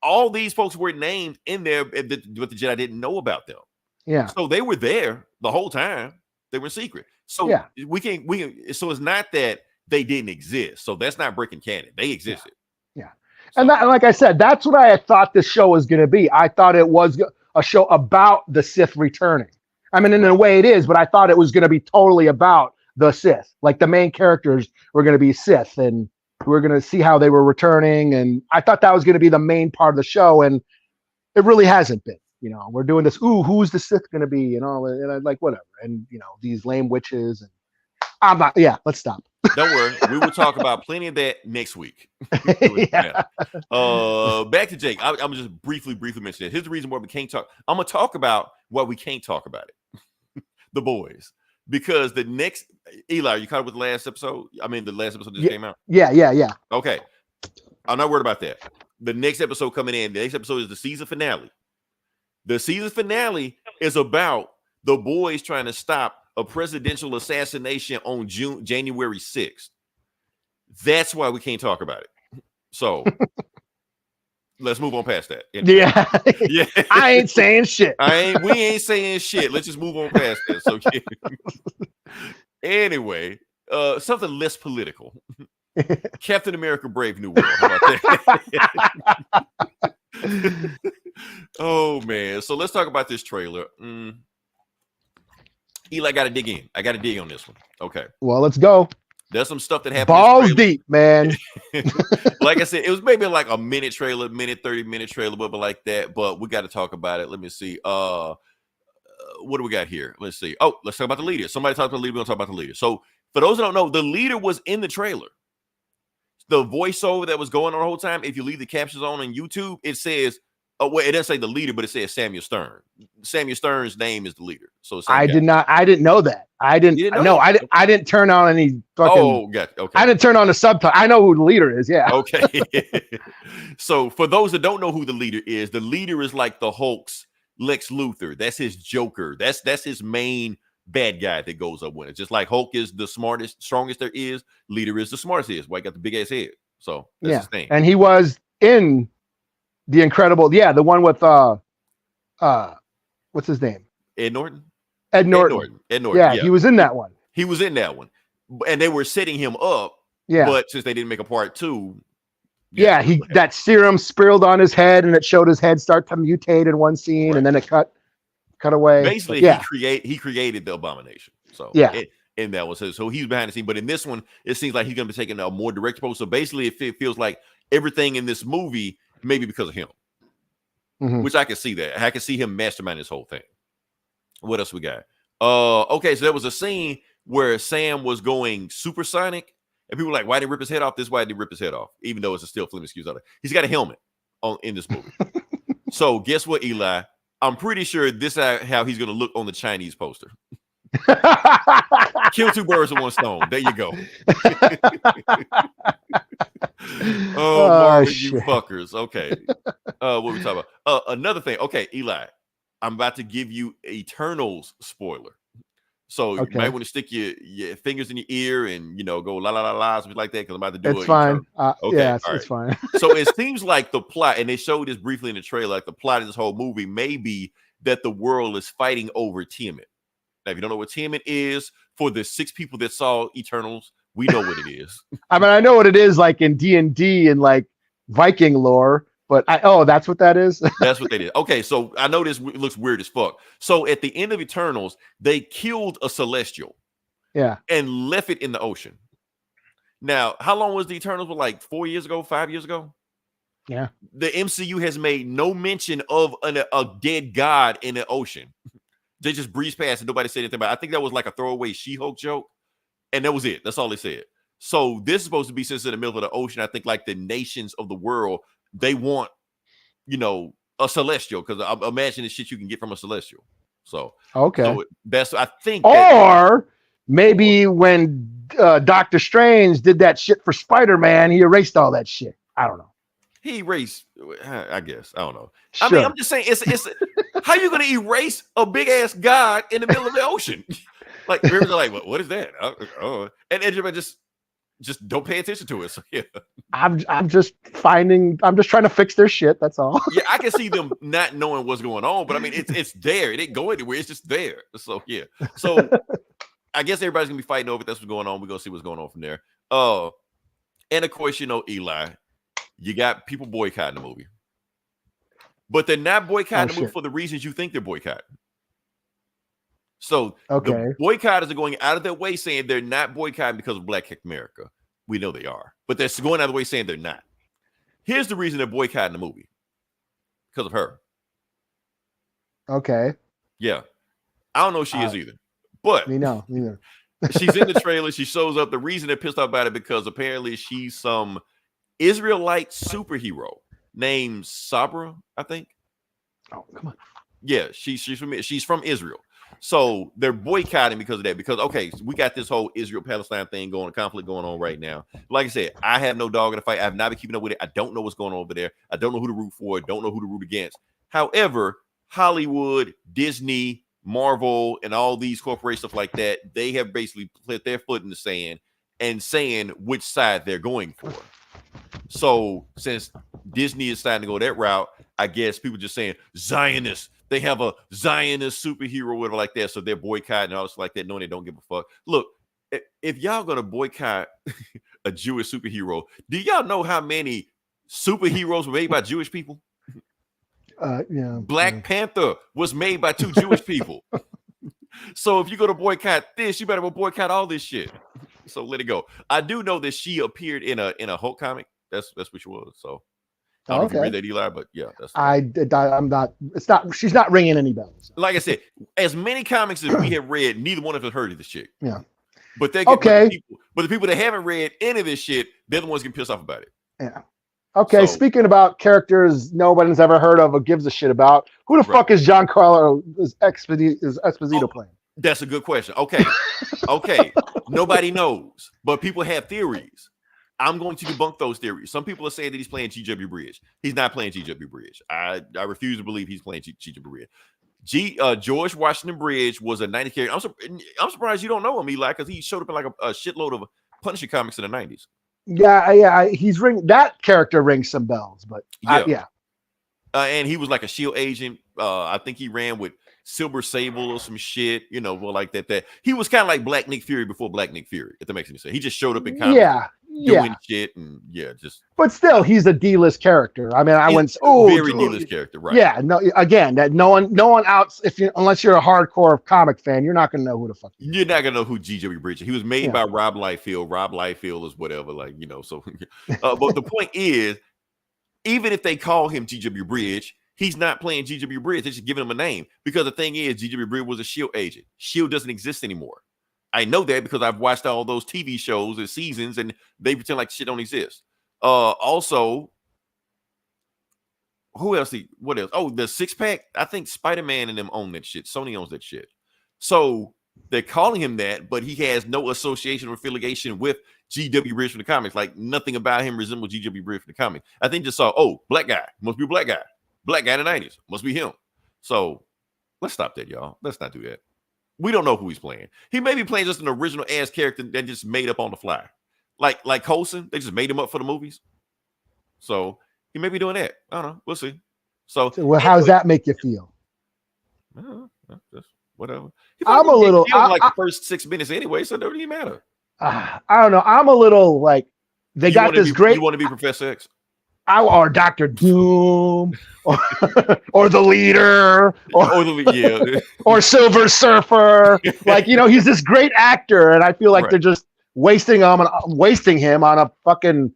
S1: All these folks were named in there, but the Jedi didn't know about them.
S2: Yeah.
S1: So they were there the whole time. They were secret. So we can. So it's not that they didn't exist. So that's not breaking canon. They existed.
S2: Yeah. So. And like I said, that's what I thought this show was going to be. I thought it was a show about the Sith returning. I mean, in a way it is, but I thought it was going to be totally about the Sith. Like the main characters were going to be Sith, and we're going to see how they were returning. And I thought that was going to be the main part of the show, and it really hasn't been. We're doing this. Ooh, who's the Sith going to be? And I'm like, whatever. And these lame witches. And I'm not. Yeah, let's stop.
S1: Don't worry. We will talk about plenty of that next week. Back to Jake. I'm just briefly mention it. Here's the reason why we can't talk. I'm gonna talk about why we can't talk about it. The boys, because the next Eli, you caught up with the last episode? I mean, the last episode just came out.
S2: Yeah.
S1: Okay, I'm not worried about that. The next episode coming in. The next episode is the season finale. The season finale is about the boys trying to stop a presidential assassination on January 6th. That's why we can't talk about it. So let's move on past that.
S2: Yeah. I ain't saying shit.
S1: We ain't saying shit. Let's just move on past this. Okay. Anyway, something less political. Captain America: Brave New World. How about that? Oh man. So let's talk about this trailer. Eli, I gotta dig in. I gotta dig on this one. Okay.
S2: Well, let's go.
S1: There's some stuff that happened.
S2: Balls deep, man.
S1: Like I said, it was maybe like a minute trailer, 30-minute trailer, but like that. But we got to talk about it. Let me see. What do we got here? Let's see. Oh, let's talk about the leader. Somebody talk about the leader. We're gonna talk about the leader. So for those who don't know, the leader was in the trailer. The voiceover that was going on the whole time, if you leave the captions on YouTube, it says, oh, well, it doesn't say the leader, but it says Samuel Stern. Samuel Stern's name is the leader. So I didn't know that. I didn't turn on any fucking. Oh, gotcha. Okay.
S2: I didn't turn on the subtitle. I know who the leader is. Yeah.
S1: Okay. So for those that don't know who the leader is like the Hulk's Lex Luthor. That's his Joker. That's his main bad guy that goes up with it. Just like Hulk is the smartest, strongest there is, leader is the smartest is. Why he got the big ass head. So that's his thing. And
S2: he was in the Incredible, the one with what's his name?
S1: Ed Norton.
S2: Yeah, he was in that one.
S1: And they were setting him up.
S2: Yeah.
S1: But since they didn't make a part 2.
S2: That serum spilled on his head and it showed his head start to mutate in one scene, and then it cut away.
S1: Basically, he created the Abomination. So and that was his. So he was behind the scene. But in this one, it seems like he's going to be taking a more direct approach. So basically, it feels like everything in this movie maybe because of him, which I can see that. I can see him masterminding this whole thing. What else we got? Okay, so there was a scene where Sam was going supersonic, and people were like, "Why did he rip his head off?" This is why he rip his head off, even though it's a still film excuse on it. He's got a helmet on in this movie. So guess what, Eli? I'm pretty sure this is how he's going to look on the Chinese poster. Kill two birds with one stone. There you go. Marvin, you fuckers. Okay. What we talking about? Another thing. Okay, Eli, I'm about to give you Eternals spoiler. So you might want to stick your fingers in your ear and go la la la la something like that, because I'm about to do it.
S2: It's fine.
S1: It's
S2: fine.
S1: So it seems like the plot, and they showed this briefly in the trailer, like the plot of this whole movie may be that the world is fighting over Tiamat. Now, if you don't know what Tiamat is, for the 6 people that saw Eternals, we know what it is.
S2: I mean, I know what it is like in D&D and like Viking lore, but that's what that is.
S1: That's what they did. Okay, so I know this looks weird as fuck. So at the end of Eternals, they killed a Celestial.
S2: Yeah.
S1: And left it in the ocean. Now, how long was the Eternals? Like 4 years ago, 5 years ago?
S2: Yeah.
S1: The MCU has made no mention of a dead god in the ocean. They just breezed past and nobody said anything about it. I think that was like a throwaway She-Hulk joke. And that was it. That's all they said. So this is supposed to be, since in the middle of the ocean, I think like the nations of the world, they want, a Celestial, because I imagine the shit you can get from a Celestial. So so that's, I think.
S2: Or maybe when Doctor Strange did that shit for Spider-Man, he erased all that shit. I don't know.
S1: He erased, I guess. I don't know.
S2: Sure.
S1: I mean, I'm just saying, it's how you going to erase a big ass god in the middle of the ocean? Like, they're like, what is that? And everybody just don't pay attention to it. So yeah,
S2: I'm just trying to fix their shit. That's all.
S1: Yeah, I can see them not knowing what's going on, but I mean, it's there. It didn't go anywhere. It's just there. So yeah. So I guess everybody's gonna be fighting over it. That's what's going on. We're gonna see what's going on from there. And of course, Eli, you got people boycotting the movie, but they're not boycotting the movie for the reasons you think they're boycotting. So the boycotters are going out of their way saying they're not boycotting because of Black America. We know they are, but they're going out of the way saying they're not. Here's the reason they're boycotting the movie: because of her.
S2: Okay.
S1: Yeah, I don't know who she is either, but
S2: me neither.
S1: She's in the trailer. She shows up. The reason they're pissed off about it because apparently she's some Israelite superhero named Sabra, I think.
S2: Oh, come on.
S1: Yeah, she's from Israel. So they're boycotting because of that. Because so we got this whole Israel-Palestine thing conflict going on right now. Like I said, I have no dog in the fight. I've not been keeping up with it. I don't know what's going on over there. I don't know who to root for. Don't know who to root against. However, Hollywood, Disney, Marvel, and all these corporations, stuff like that, they have basically put their foot in the sand and saying which side they're going for. So since Disney is starting to go that route, I guess people just saying Zionists. They have a Zionist superhero, whatever like that. So they're boycotting and all this like that, knowing they don't give a fuck. Look, if y'all gonna boycott a Jewish superhero, do y'all know how many superheroes were made by Jewish people? Black Panther was made by 2 Jewish people. So if you're gonna boycott this, you better go boycott all this shit. So let it go. I do know that she appeared in a Hulk comic. That's what she was. So I don't know if you read that, Eli, but yeah,
S2: I'm not. It's not. She's not ringing any bells.
S1: Like I said, as many comics as we have read, neither one of us heard of this chick.
S2: Yeah.
S1: But they but the people that haven't read any of this shit, they're the ones getting pissed off about it.
S2: Yeah. Okay. So, speaking about characters nobody's ever heard of or gives a shit about, who the fuck is Giancarlo Esposito playing?
S1: That's a good question. Okay. Okay. Nobody knows, but people have theories. I'm going to debunk those theories. Some people are saying that he's playing G.W. Bridge. He's not playing G.W. Bridge. I refuse to believe he's playing G.W. Bridge. George Washington Bridge was a 90s character. I'm surprised you don't know him, Eli, because he showed up in like a shitload of Punisher comics in the 90s.
S2: Yeah. That character rings some bells, but yeah.
S1: And he was like a SHIELD agent. I think he ran with Silver Sable or some shit, like that. He was kind of like Black Nick Fury before Black Nick Fury, if that makes any sense. He just showed up in comics doing shit and just.
S2: But still, he's a D-list character. I mean,
S1: very D-list character, right?
S2: Yeah, no. Again, that no one out. Unless you're a hardcore comic fan, you're not gonna know who the fuck.
S1: You're not gonna know who G.W. Bridge is. He was made by Rob Liefeld. Rob Liefeld is whatever, So, but the point is, even if they call him G.W. Bridge, he's not playing G.W. Bridge. They're just giving him a name because the thing is, G.W. Bridge was a SHIELD agent. SHIELD doesn't exist anymore. I know that because I've watched all those TV shows and seasons, and they pretend like shit don't exist. Also, who else? What else? Oh, the Six Pack. I think Spider-Man and them own that shit. Sony owns that shit. So they're calling him that, but he has no association or affiliation with G.W. Bridge from the comics. Like nothing about him resembles G.W. Bridge from the comics. I think just saw, black guy. Must be a black guy. Black guy in the 90s. Must be him. So let's stop that, y'all. Let's not do that. We don't know who he's playing. He may be playing just an original ass character that just made up on the fly. Like Coulson. They just made him up for the movies. So he may be doing that. I don't know. We'll see. So
S2: how does that make you feel?
S1: Just whatever.
S2: I'm a little
S1: like the first 6 minutes anyway, so it doesn't even matter.
S2: I don't know. I'm a little like they got this great.
S1: You want to be Professor X?
S2: Or Dr. Doom, or the leader, or Silver Surfer. Like, he's this great actor, and I feel like they're just wasting him on a fucking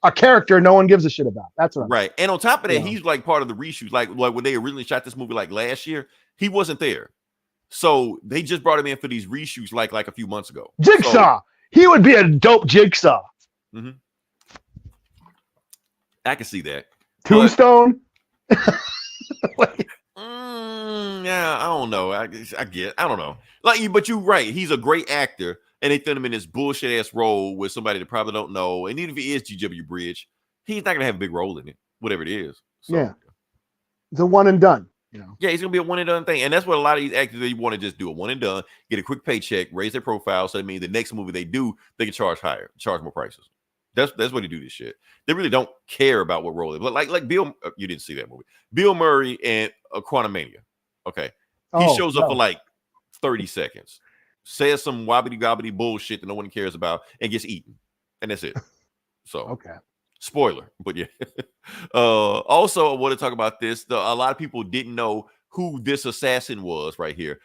S2: a character no one gives a shit about. That's
S1: right. And on top of that, he's like part of the reshoot. Like when they originally shot this movie, like last year, he wasn't there, so they just brought him in for these reshoots, like a few months ago.
S2: Jigsaw, he would be a dope Jigsaw. Mm-hmm.
S1: I can see that.
S2: Tombstone.
S1: Yeah, I don't know. I don't know. But you're right. He's a great actor, and they threw him in this bullshit ass role with somebody that probably don't know. And even if he is G.W. Bridge, he's not gonna have a big role in it, whatever it is. So,
S2: yeah, it's a one and done.
S1: Yeah, he's gonna be a one and done thing, and that's what a lot of these actors they want to just do a one and done, get a quick paycheck, raise their profile, so that means the next movie they do, they can charge more prices. That's what they do this shit. They really don't care about what role they play. Like Bill, you didn't see that movie. Bill Murray and Quantumania. Okay. He shows up for like 30 seconds, says some wobbly gobbly bullshit that no one cares about, and gets eaten. And that's it. So
S2: okay.
S1: Spoiler, but yeah. Also, I want to talk about this. A lot of people didn't know who this assassin was right here.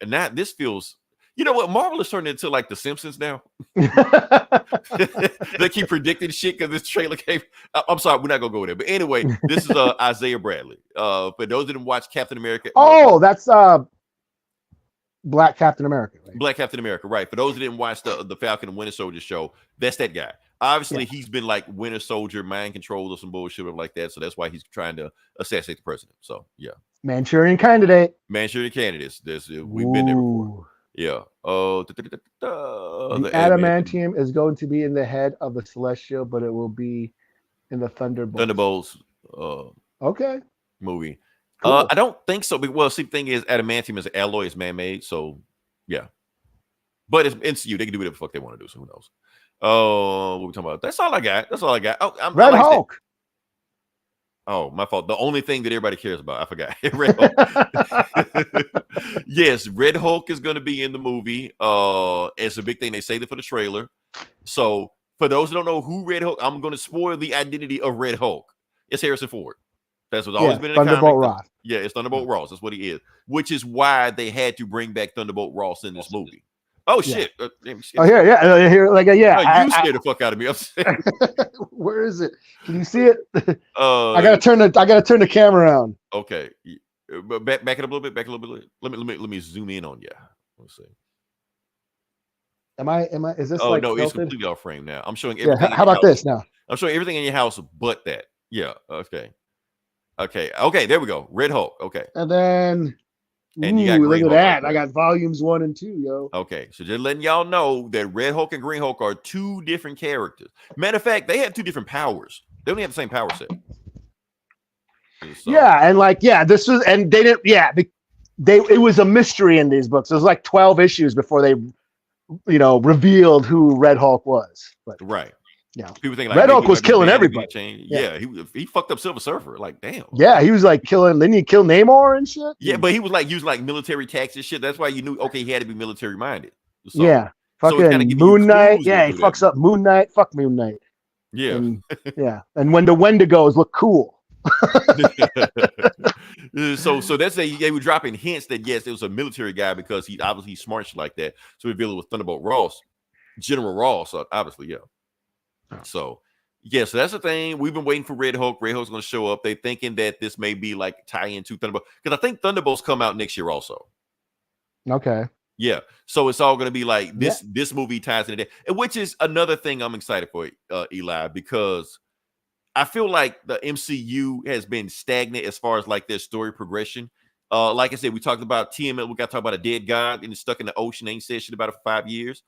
S1: And now this feels. You know what? Marvel is turning into like The Simpsons now. They keep predicting shit because this trailer came. I'm sorry, we're not gonna go there. But anyway, this is Isaiah Bradley. For those that didn't watch Captain America.
S2: Oh, that's Black Captain America. Right?
S1: Black Captain America, right? For those that didn't watch the Falcon and Winter Soldier show, that's that guy. Obviously, he's been like Winter Soldier, mind control, or some bullshit like that. So that's why he's trying to assassinate the president. So yeah,
S2: Manchurian Candidate.
S1: Manchurian Candidates. We've been there before. Yeah.
S2: The adamantium is going to be in the head of the Celestial, but it will be in the Thunderbolts. Okay.
S1: Movie. Cool. I don't think so. Well, see, the thing is, adamantium is an alloy, it's man-made, so yeah. But it's MCU. They can do whatever the fuck they want to do. So who knows? What we talking about? That's all I got. Oh,
S2: Red Hulk.
S1: Oh, my fault. The only thing that everybody cares about, I forgot. Red Hulk. Yes, Red Hulk is going to be in the movie. It's a big thing. They saved it for the trailer. So, for those who don't know who Red Hulk, I'm going to spoil the identity of Red Hulk. It's Harrison Ford. That's what's always been in the
S2: Thunderbolt
S1: comic.
S2: Ross.
S1: Yeah, it's Thunderbolt Ross. That's what he is. Which is why they had to bring back Thunderbolt Ross in this movie. Oh shit!
S2: Oh here, like
S1: No, you scared the fuck out of me. I'm saying.
S2: Where is it? Can you see it? I gotta turn the camera around.
S1: Okay, but back it up a little bit. Back a little bit. Let me zoom in on you. Let's see.
S2: Am I? Is this?
S1: Oh
S2: like
S1: no,
S2: tilted?
S1: it's completely off frame now. I'm showing everything.
S2: Yeah. How about this now?
S1: I'm showing everything in your house, but that. Yeah. Okay. There we go. Red Hulk. Okay.
S2: And then. And you got look at that. I got volumes 1 and 2, yo.
S1: Okay, so just letting y'all know that Red Hulk and Green Hulk are 2 different characters. Matter of fact, they have 2 different powers. They don't have the same power set. So.
S2: Yeah, and this was, and they didn't. Yeah, it was a mystery in these books. It was like 12 issues before they, revealed who Red Hulk was. But
S1: right.
S2: Yeah,
S1: people think like
S2: Red Hulk was killing everybody.
S1: Yeah, he fucked up Silver Surfer. Like, damn.
S2: Yeah, he was like killing. Didn't he kill Namor and shit?
S1: Yeah, but he was like using like military tactics shit. That's why you knew. Okay, he had to be military minded. So,
S2: yeah, fucking Moon Knight. Yeah, he fucks up Moon Knight. Fuck Moon Knight.
S1: Yeah,
S2: and when the Wendigos look cool.
S1: So that's they were dropping hints that yes, it was a military guy because he obviously smart like that. So we revealed it with Thunderbolt Ross, General Ross, obviously, yeah. So so that's the thing. We've been waiting for Red Hulk. Red Hulk's going to show up. They're thinking that this may be like tie into Thunderbolt because I think Thunderbolts come out next year also.
S2: Okay.
S1: Yeah. So it's all going to be like this. Yeah. This movie ties into that, which is another thing I'm excited for, Eli, because I feel like the MCU has been stagnant as far as like their story progression. Like I said, we talked about TML. We got to talk about a dead god and it's stuck in the ocean. Ain't said shit about it for 5 years.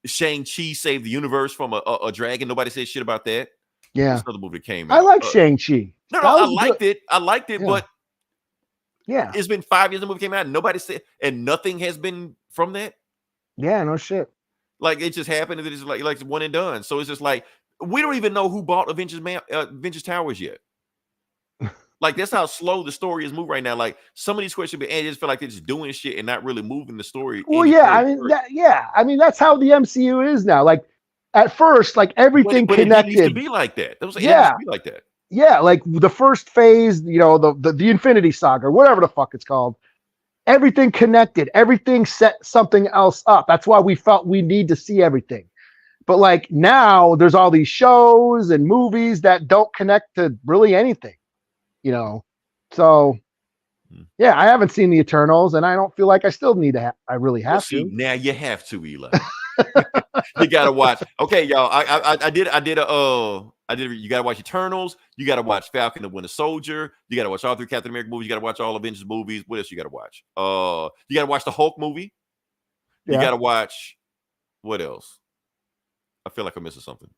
S1: Shang-Chi saved the universe from a dragon. Nobody said shit about that.
S2: Yeah.
S1: There's another movie that came out.
S2: I like Shang-Chi.
S1: No, I liked it. I liked it,
S2: yeah.
S1: But
S2: yeah,
S1: it's been 5 years the movie came out and nobody said, and nothing has been from that.
S2: Yeah, no shit.
S1: Like it just happened and it's like one and done. So it's just like we don't even know who bought Avengers Towers yet. Like that's how slow the story is moving right now. Like some of these questions, and I just feel like they're just doing shit and not really moving the story.
S2: Well, I mean, that's how the MCU is now. Like at first, like everything connected. It used
S1: to be like that. It used to be like that.
S2: Yeah, like the first phase, the Infinity Saga, whatever the fuck it's called. Everything connected. Everything set something else up. That's why we felt we need to see everything. But like now, there's all these shows and movies that don't connect to really anything. So yeah, I haven't seen the Eternals, and I don't feel like I still need to. I really have to.
S1: Now you have to, Eli. You gotta watch. Okay, y'all. I did. You gotta watch Eternals. You gotta watch Falcon and Winter Soldier. You gotta watch all 3 Captain America movies. You gotta watch all Avengers movies. What else you gotta watch? You gotta watch the Hulk movie. You gotta watch. What else? I feel like I'm missing something.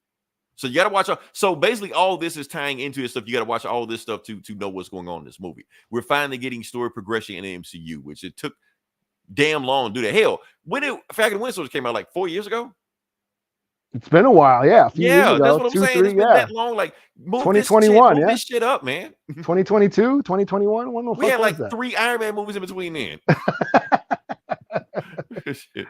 S1: So you got to watch. So basically, all this is tying into this stuff. You got to watch all this stuff to know what's going on in this movie. We're finally getting story progression in the MCU, which it took damn long to do that. Hell, when Falcon and Winter Soldier came out like 4 years ago.
S2: It's been a while, yeah. Years ago,
S1: that's what I'm saying. It's been that long. Like
S2: 2021,
S1: move this shit up, man.
S2: 2022, 2021.
S1: We had like 3 Iron Man movies in between then. Shit.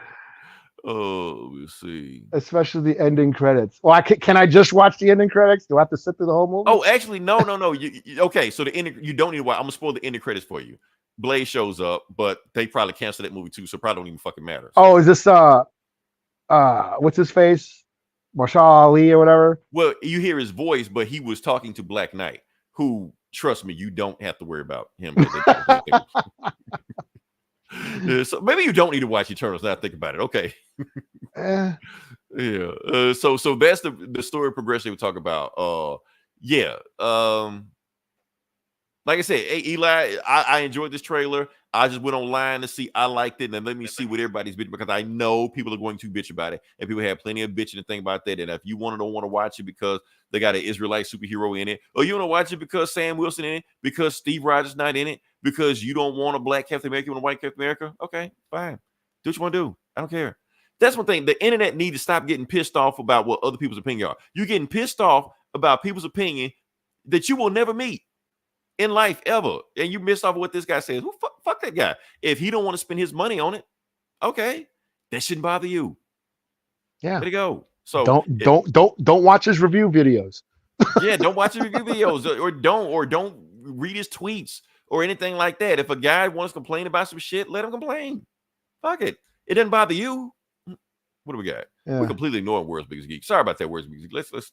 S1: Oh, let's see.
S2: Especially the ending credits. Well, can I just watch the ending credits? Do I have to sit through the whole movie?
S1: Oh, actually, no. Okay, so the ending, you don't need to watch. I'm gonna spoil the ending credits for you. Blade shows up, but they probably canceled that movie too, so probably don't even fucking matter. So.
S2: Oh, is this what's his face? Marshall Ali or whatever?
S1: Well, you hear his voice, but he was talking to Black Knight, who, trust me, you don't have to worry about him. So maybe you don't need to watch Eternals. Now I think about it. Okay. Yeah. So that's the story progression we talk about. Like I said, hey, Eli, I enjoyed this trailer. I just went online to see. I liked it, and let me see what everybody's bitching because I know people are going to bitch about it, and people have plenty of bitching and think about that. And if you don't want to watch it because they got an Israelite superhero in it, or you want to watch it because Sam Wilson in it, because Steve Rogers not in it, because you don't want a black Captain America, you want a white Captain America, okay, fine. Do what you want to do. I don't care. That's one thing. The internet needs to stop getting pissed off about what other people's opinion are. You're getting pissed off about people's opinion that you will never meet in life ever, and you missed off what this guy says. Who fuck that guy? If he don't want to spend his money on it, okay, that shouldn't bother you.
S2: Yeah,
S1: there you go. So
S2: don't watch his review videos.
S1: Yeah, don't watch his review videos, or don't read his tweets or anything like that. If a guy wants to complain about some shit, let him complain. Fuck it. It doesn't bother you. What do we got?
S2: Yeah.
S1: We're completely ignoring World's Biggest Geek. Sorry about that, World's Biggest Geek. Let's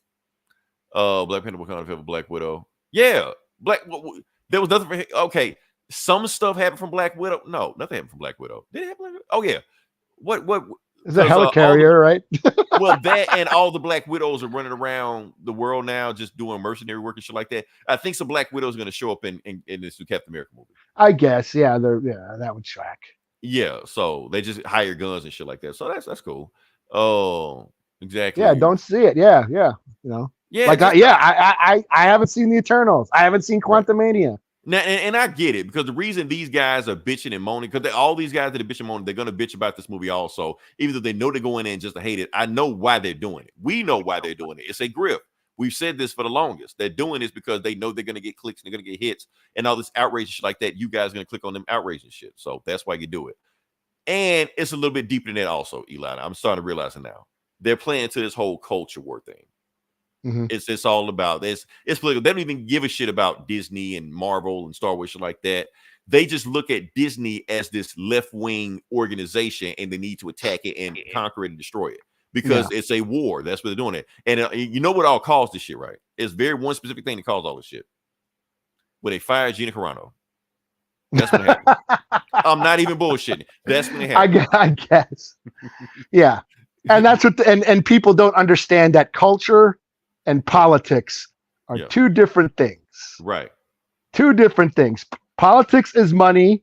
S1: Black Panther, Wakanda Forever, Black Widow. Yeah, there was nothing for him. Okay, some stuff happened from Black Widow. No, nothing happened from Black Widow. Did it happen? Oh yeah. What
S2: is a helicarrier, right?
S1: Well, that and all the Black Widows are running around the world now, just doing mercenary work and shit like that. I think some Black Widows are going to show up in this new Captain America movie.
S2: I guess, yeah, that would track.
S1: Yeah, so they just hire guns and shit like that. So that's cool. Oh, exactly.
S2: Yeah, don't see it. Yeah, you know.
S1: Yeah,
S2: like I haven't seen the Eternals. I haven't seen Quantumania.
S1: Now, and I get it, because the reason these guys are bitching and moaning, because all these guys that are bitching and moaning, they're going to bitch about this movie also, even though they know they're going in just to hate it. I know why they're doing it. We know why they're doing it. It's a grip. We've said this for the longest. They're doing this because they know they're going to get clicks and they're going to get hits and all this outrage shit like that. You guys are going to click on them outrage and shit. So that's why you do it. And it's a little bit deeper than that also, Eli. I'm starting to realize it now. They're playing into this whole culture war thing. Mm-hmm. It's all about this. It's political. They don't even give a shit about Disney and Marvel and Star Wars shit like that. They just look at Disney as this left-wing organization, and they need to attack it and conquer it and destroy it because it's a war. That's what they're doing it. And you know what all caused this shit, right? It's very one specific thing that caused all this shit. When they fired Gina Carano. That's what happened. I'm not even bullshitting. That's when it happened.
S2: I guess. Yeah. And that's what and people don't understand that culture and politics are two different things.
S1: Right.
S2: Two different things. Politics is money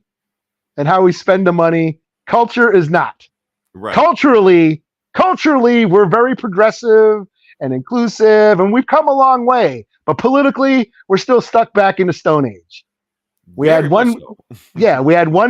S2: and how we spend the money. Culture is not.
S1: Right.
S2: Culturally, we're very progressive and inclusive, and we've come a long way. But politically, we're still stuck back in the Stone Age. We had one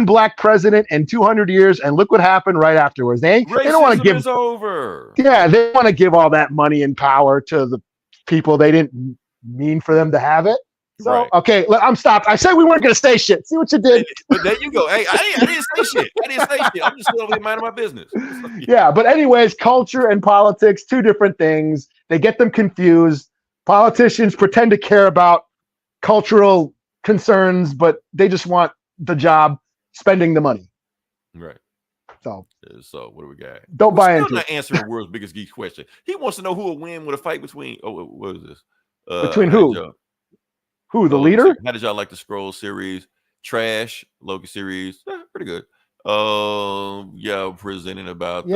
S2: black president in 200 years, and look what happened right afterwards. They don't want to give.
S1: Over.
S2: Yeah, they want to give all that money and power to the people they didn't mean for them to have it. So okay, I'm stopped. I said we weren't going to say shit. See what you did.
S1: But there you go. Hey, I didn't say shit. I'm just over here minding my business.
S2: Yeah, but anyways, culture and politics, two different things. They get them confused. Politicians pretend to care about cultural concerns, but they just want the job, spending the money.
S1: Right.
S2: So
S1: what do we got?
S2: Don't buy into.
S1: Not answering the world's biggest geek question. He wants to know who will win with a fight between. Oh, what is this?
S2: Between who? Who, the leader?
S1: How did y'all like the Scroll series? Trash, Loki series, pretty good. Presenting about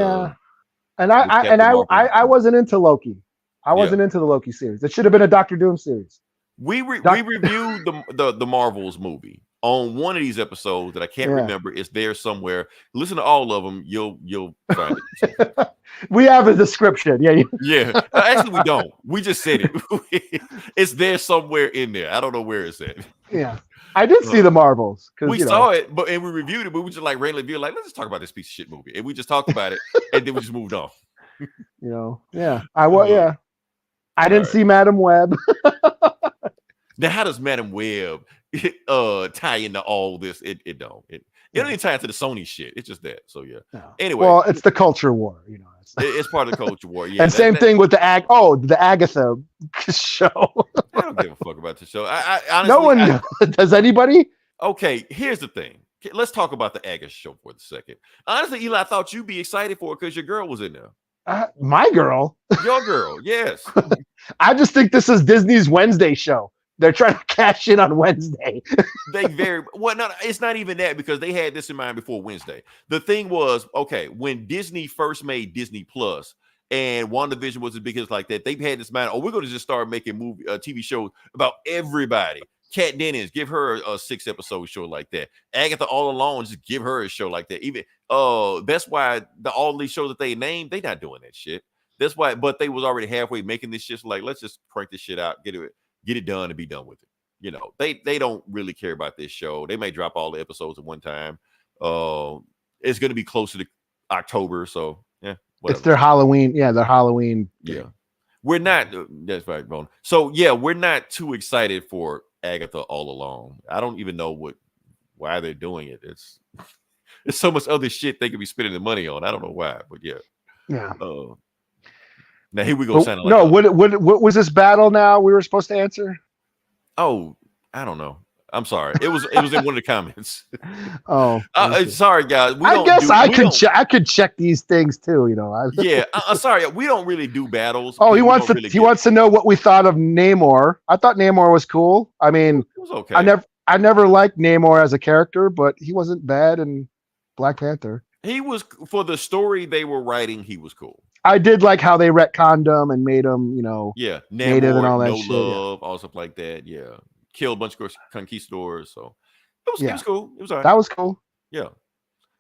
S2: and I wasn't into Loki. I wasn't into the Loki series. It should have been a Doctor Doom series.
S1: We reviewed the Marvels movie on one of these episodes that I can't remember. It's there somewhere. Listen to all of them. You'll find it.
S2: We have a description.
S1: Yeah. Actually, we don't. We just said it. It's there somewhere in there. I don't know where it's at.
S2: Yeah. I did see the Marvels.
S1: We saw it, and we reviewed it, but we just like randomly be like, let's just talk about this piece of shit movie. And we just talked about it, and then we just moved on.
S2: I didn't see Madam Web.
S1: Now, how does Madam Web tie into all this? It don't. It don't even tie into the Sony shit. It's just that. So yeah.
S2: No.
S1: Anyway,
S2: well, it's the culture war.
S1: It's part of the culture war. Yeah.
S2: And same thing with the Agatha show.
S1: I don't give a fuck about the show. I honestly,
S2: no one does. Anybody?
S1: Okay, here's the thing. Let's talk about the Agatha show for a second. Honestly, Eli, I thought you'd be excited for it because your girl was in there.
S2: My girl?
S1: Your girl, yes.
S2: I just think this is Disney's Wednesday show. They're trying to cash in on Wednesday.
S1: It's not even that, because they had this in mind before Wednesday. The thing was, okay, when Disney first made Disney Plus and WandaVision was as big as like that, they've had this mind, we're going to just start making TV shows about everybody. Kat Dennings, give her a 6-episode show like that. Agatha All Alone, just give her a show like that. Even that's why all these shows that they named, they not doing that shit. That's why, but they was already halfway making this shit. So like, let's just crank this shit out, get it done, and be done with it. They don't really care about this show. They may drop all the episodes at one time. It's going to be closer to October, so yeah. Whatever.
S2: It's their Halloween. Yeah, their Halloween.
S1: Yeah, we're not. That's right, Bone. So yeah, we're not too excited for Agatha All Alone. I don't even know why they're doing it. It's so much other shit they could be spending the money on. I don't know why, but yeah.
S2: Yeah.
S1: Now here we go. Sounding
S2: what was this battle? Now we were supposed to answer.
S1: Oh, I don't know. I'm sorry. It was in one of the comments.
S2: Oh,
S1: sorry, guys.
S2: I could check these things too.
S1: Yeah, sorry. We don't really do battles.
S2: Oh, he wants to know what we thought of Namor. I thought Namor was cool. I mean,
S1: it was okay.
S2: I never liked Namor as a character, but he wasn't bad in Black Panther.
S1: He was, for the story they were writing, he was cool.
S2: I did like how they retconned him and made him,
S1: Namor,
S2: native and all that shit.
S1: Love, all stuff like that. Yeah, killed a bunch of conquistadors. So it was cool. It was all right.
S2: That was cool.
S1: Yeah.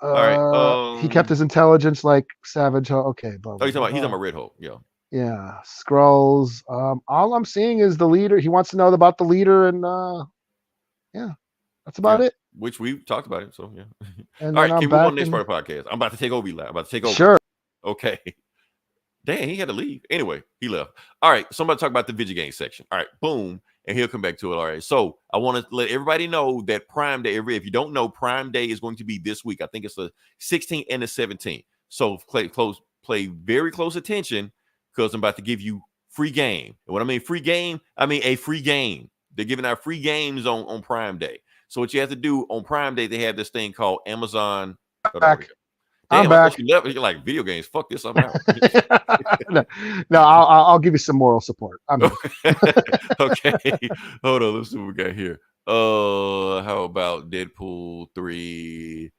S2: All right. He kept his intelligence like Savage. Okay.
S1: Blah, blah, he's talking about Red Hulk. Yeah.
S2: Yeah. Skrulls. All I'm seeing is the leader. He wants to know about the leader, and yeah, that's about it.
S1: Which we talked about it. So yeah.
S2: And
S1: all right. Can we move on to the next part of the podcast? I'm about to take over. I'm about to take over.
S2: Sure.
S1: Okay. Dang, he had to leave. Anyway, he left. All right. So I'm going to talk about the video game section. All right. Boom. And he'll come back to it. All right. So I want to let everybody know that Prime Day, if you don't know, Prime Day is going to be this week. I think it's the 16th and the 17th. So play very close attention, because I'm about to give you free game. And when I mean free game, I mean a free game. They're giving out free games on Prime Day. So what you have to do on Prime Day, they have this thing called Amazon.
S2: I'm back.
S1: You're like, video games. Fuck this. I'm out.
S2: No, I'll give you some moral support. I'm
S1: okay. Hold on. Let's see what we got here. How about Deadpool 3?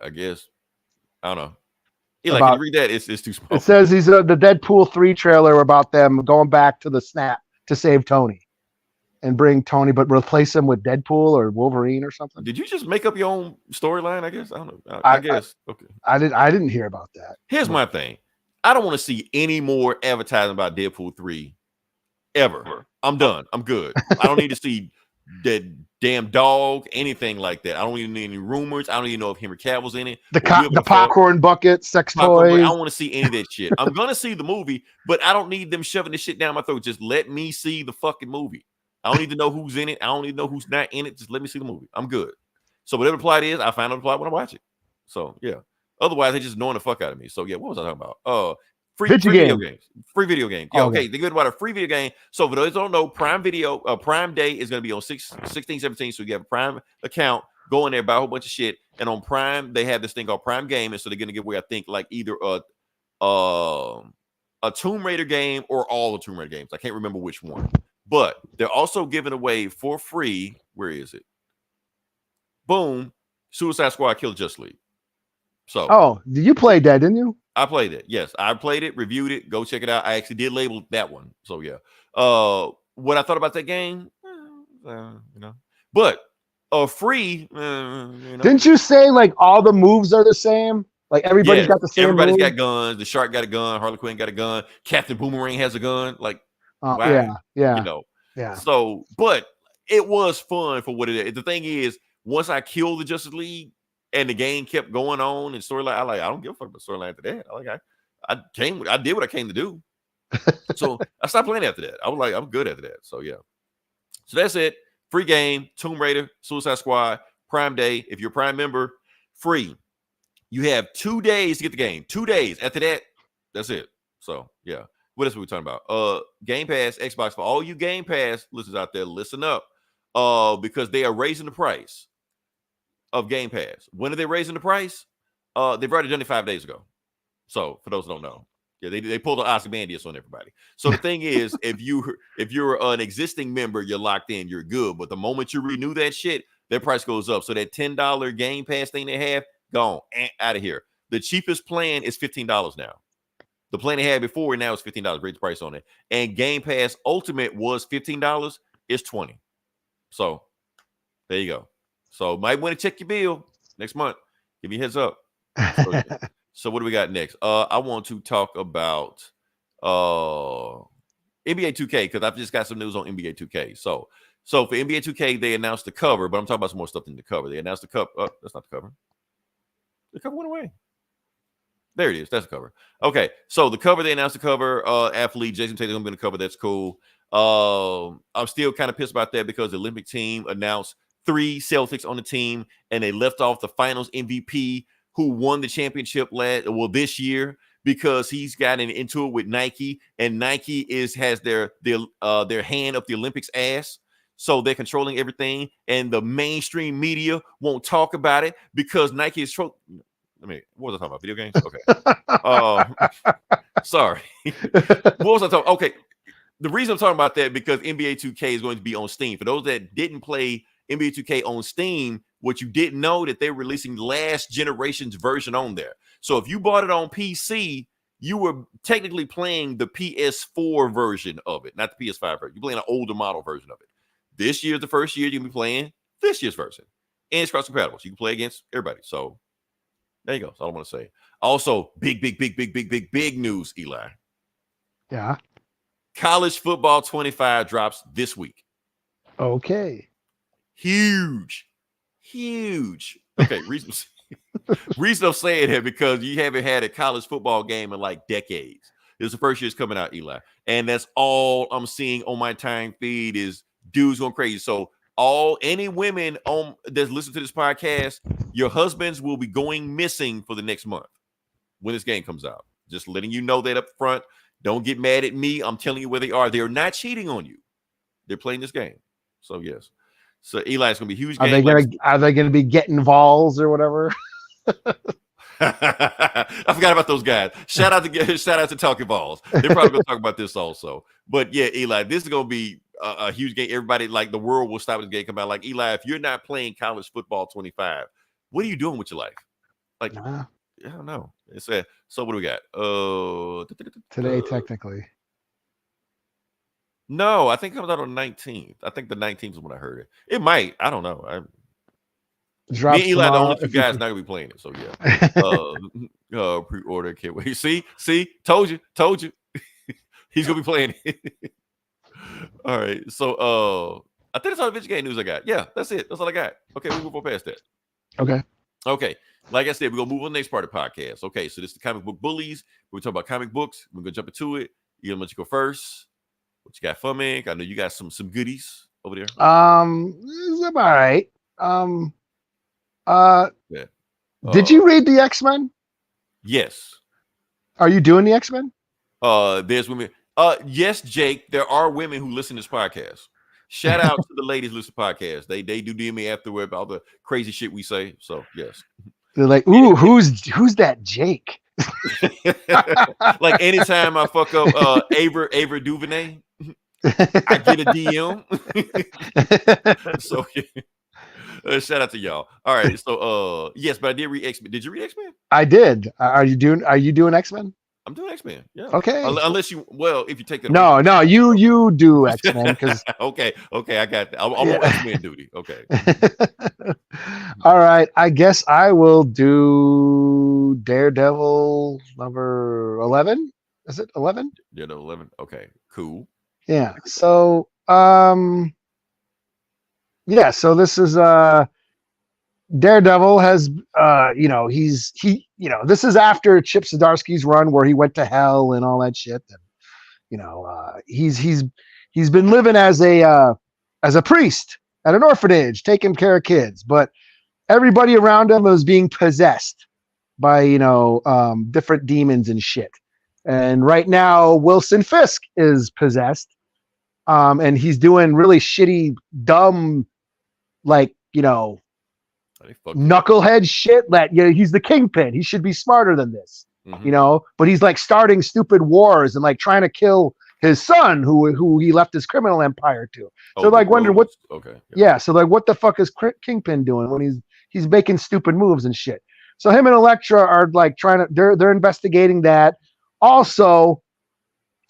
S1: I guess. I don't know. Can you read that? It's too small.
S2: It says he's the Deadpool 3 trailer about them going back to the snap to save Tony. And bring Tony, but replace him with Deadpool or Wolverine or something.
S1: Did you just make up your own storyline? I guess I don't know. I guess okay.
S2: I didn't hear about that.
S1: Here's my thing. I don't want to see any more advertising about Deadpool 3 ever. I'm done. I'm good. I don't need to see that damn dog, anything like that. I don't even need any rumors. I don't even know if Henry Cavill's in it.
S2: The popcorn bucket, sex toys.
S1: I don't want to see any of that shit. I'm gonna see the movie, but I don't need them shoving this shit down my throat. Just let me see the fucking movie. I don't need to know who's in it. I don't need to know who's not in it. Just let me see the movie. I'm good. So whatever the plot is, I find out the plot when I watch it. So yeah. Otherwise, they're just annoying the fuck out of me. So yeah, what was I talking about? Free video games. Free video games. Yeah, okay. They're good about a free video game. So for those who don't know, Prime Day is going to be on 16, 17. So you have a Prime account, go in there, buy a whole bunch of shit. And on Prime, they have this thing called Prime Game. And so they're going to give away, I think, like either a Tomb Raider game or all the Tomb Raider games. I can't remember which one. But they're also giving away for free. Where is it? Boom. Suicide Squad Kill Justice League. So,
S2: you played that, didn't you?
S1: I played it. Yes, I played it, reviewed it. Go check it out. I actually did label that one. So yeah. What I thought about that game, but free.
S2: Didn't you say like all the moves are the same? Like everybody's got the same.
S1: Everybody's got guns. The Shark got a gun. Harley Quinn got a gun. Captain Boomerang has a gun. Like.
S2: Wow. Yeah.
S1: Yeah. So, but it was fun for what it is. The thing is, once I killed the Justice League and the game kept going on and storyline, I don't give a fuck about storyline after that. I did what I came to do. So I stopped playing after that. I was like, I'm good after that. So yeah. So that's it. Free game, Tomb Raider, Suicide Squad, Prime Day. If you're a Prime member, free. You have 2 days to get the game. 2 days. After that, that's it. So yeah. What else are we talking about? Game Pass, Xbox. For all you Game Pass listeners out there, listen up. Because they are raising the price of Game Pass. When are they raising the price? They've already done it 5 days ago. So for those who don't know. Yeah, they pulled the Ozymandias on everybody. So the thing is, if you're an existing member, you're locked in, you're good. But the moment you renew that shit, their price goes up. So that $10 Game Pass thing they have, gone, out of here. The cheapest plan is $15 now. The plan they had before now is $15. Great price on it. And Game Pass Ultimate was $15. It's $20. So there you go. So might want to check your bill next month. Give me a heads up. So what do we got next? I want to talk about NBA 2K because I've just got some news on NBA 2K. So for NBA 2K, they announced the cover, but I'm talking about some more stuff than the cover. They announced the cover. That's not the cover. The cover went away. There it is. That's the cover. Okay. So the cover, they announced the cover. Athlete Jason Tatum's going to be in the cover. That's cool. I'm still kind of pissed about that because the Olympic team announced 3 Celtics on the team, and they left off the finals MVP who won the championship this year because he's gotten into it with Nike, and Nike has their hand up the Olympics ass. So they're controlling everything, and the mainstream media won't talk about it because Nike is. What was I talking about? Video games? Okay. Sorry. What was I talking? Okay. The reason I'm talking about that because NBA 2K is going to be on Steam. For those that didn't play NBA 2K on Steam, what you didn't know that they're releasing last generation's version on there. So if you bought it on PC, you were technically playing the PS4 version of it, not the PS5 version. You're playing an older model version of it. This year's the first year you're going to be playing this year's version. And it's cross-compatible, so you can play against everybody. So there you go. That's all I want to say. Also, big news, Eli.
S2: Yeah.
S1: College football 25 drops this week.
S2: Okay.
S1: Huge. Okay, reason I'm saying that because you haven't had a college football game in like decades. This is the first year it's coming out, Eli. And that's all I'm seeing on my time feed is dudes going crazy. So any women that's listening to this podcast, your husbands will be going missing for the next month when this game comes out. Just letting you know that up front. Don't get mad at me. I'm telling you where they are. They're not cheating on you. They're playing this game. So yes. So Eli's gonna be a huge game.
S2: Are they gonna be getting Vols or whatever?
S1: I forgot about those guys. Shout out to Talking Balls. They're probably gonna talk about this also. But yeah, Eli, this is gonna be a huge game. Everybody, like the world will stop this game come out. Like Eli, if you're not playing college football 25, what are you doing with your life? Like I don't know. It's so what do we got?
S2: Today, technically.
S1: No, I think it comes out on the 19th. I think the 19th is when I heard it. It might. I don't know. Me and Eli, the only two guys not gonna be playing it. So yeah. Pre-order, can't wait. See, told you. He's gonna be playing it. All right. So I think that's all the video game news I got. Yeah, that's it. That's all I got. Okay, we move on past that. Okay. Like I said, we're gonna move on to the next part of the podcast. Okay, so this is the comic book bullies. We're talking about comic books. We're gonna jump into it. You gonna let you go first? What you got for me? I know you got some goodies over there.
S2: It's all right.
S1: Yeah.
S2: Did you read the X-Men?
S1: Yes.
S2: Are you doing the X-Men?
S1: There's women. Yes, Jake. There are women who listen to this podcast. Shout out to the ladies who listen to podcasts. They do DM me afterward about the crazy shit we say. So yes.
S2: They're like, ooh, who's that Jake?
S1: Like anytime I fuck up Ava DuVernay, I get a DM. So shout out to y'all. All right. So yes, but I did read X-Men. Did you read X-Men? I
S2: did. Are you doing X-Men?
S1: I'm doing X-Men. Yeah.
S2: Okay.
S1: Unless if you take that.
S2: No, you do X-Men because.
S1: Okay, I got that. I'm on X-Men duty. Okay.
S2: All right. I guess I will do Daredevil number 11. Is it 11?
S1: Daredevil 11. Okay. Cool.
S2: Yeah. So so this is Daredevil has this is after Chip Zdarsky's run where he went to hell and all that shit, and he's been living as a priest at an orphanage taking care of kids, but everybody around him is being possessed by different demons and shit. And right now Wilson Fisk is possessed, and he's doing really shitty, dumb, knucklehead shit that he's the kingpin. He should be smarter than this, but he's like starting stupid wars and like trying to kill his son who he left his criminal empire to. So wondering what so what the fuck is Kingpin doing when he's making stupid moves and shit. So him and Elektra are like they're investigating that. Also,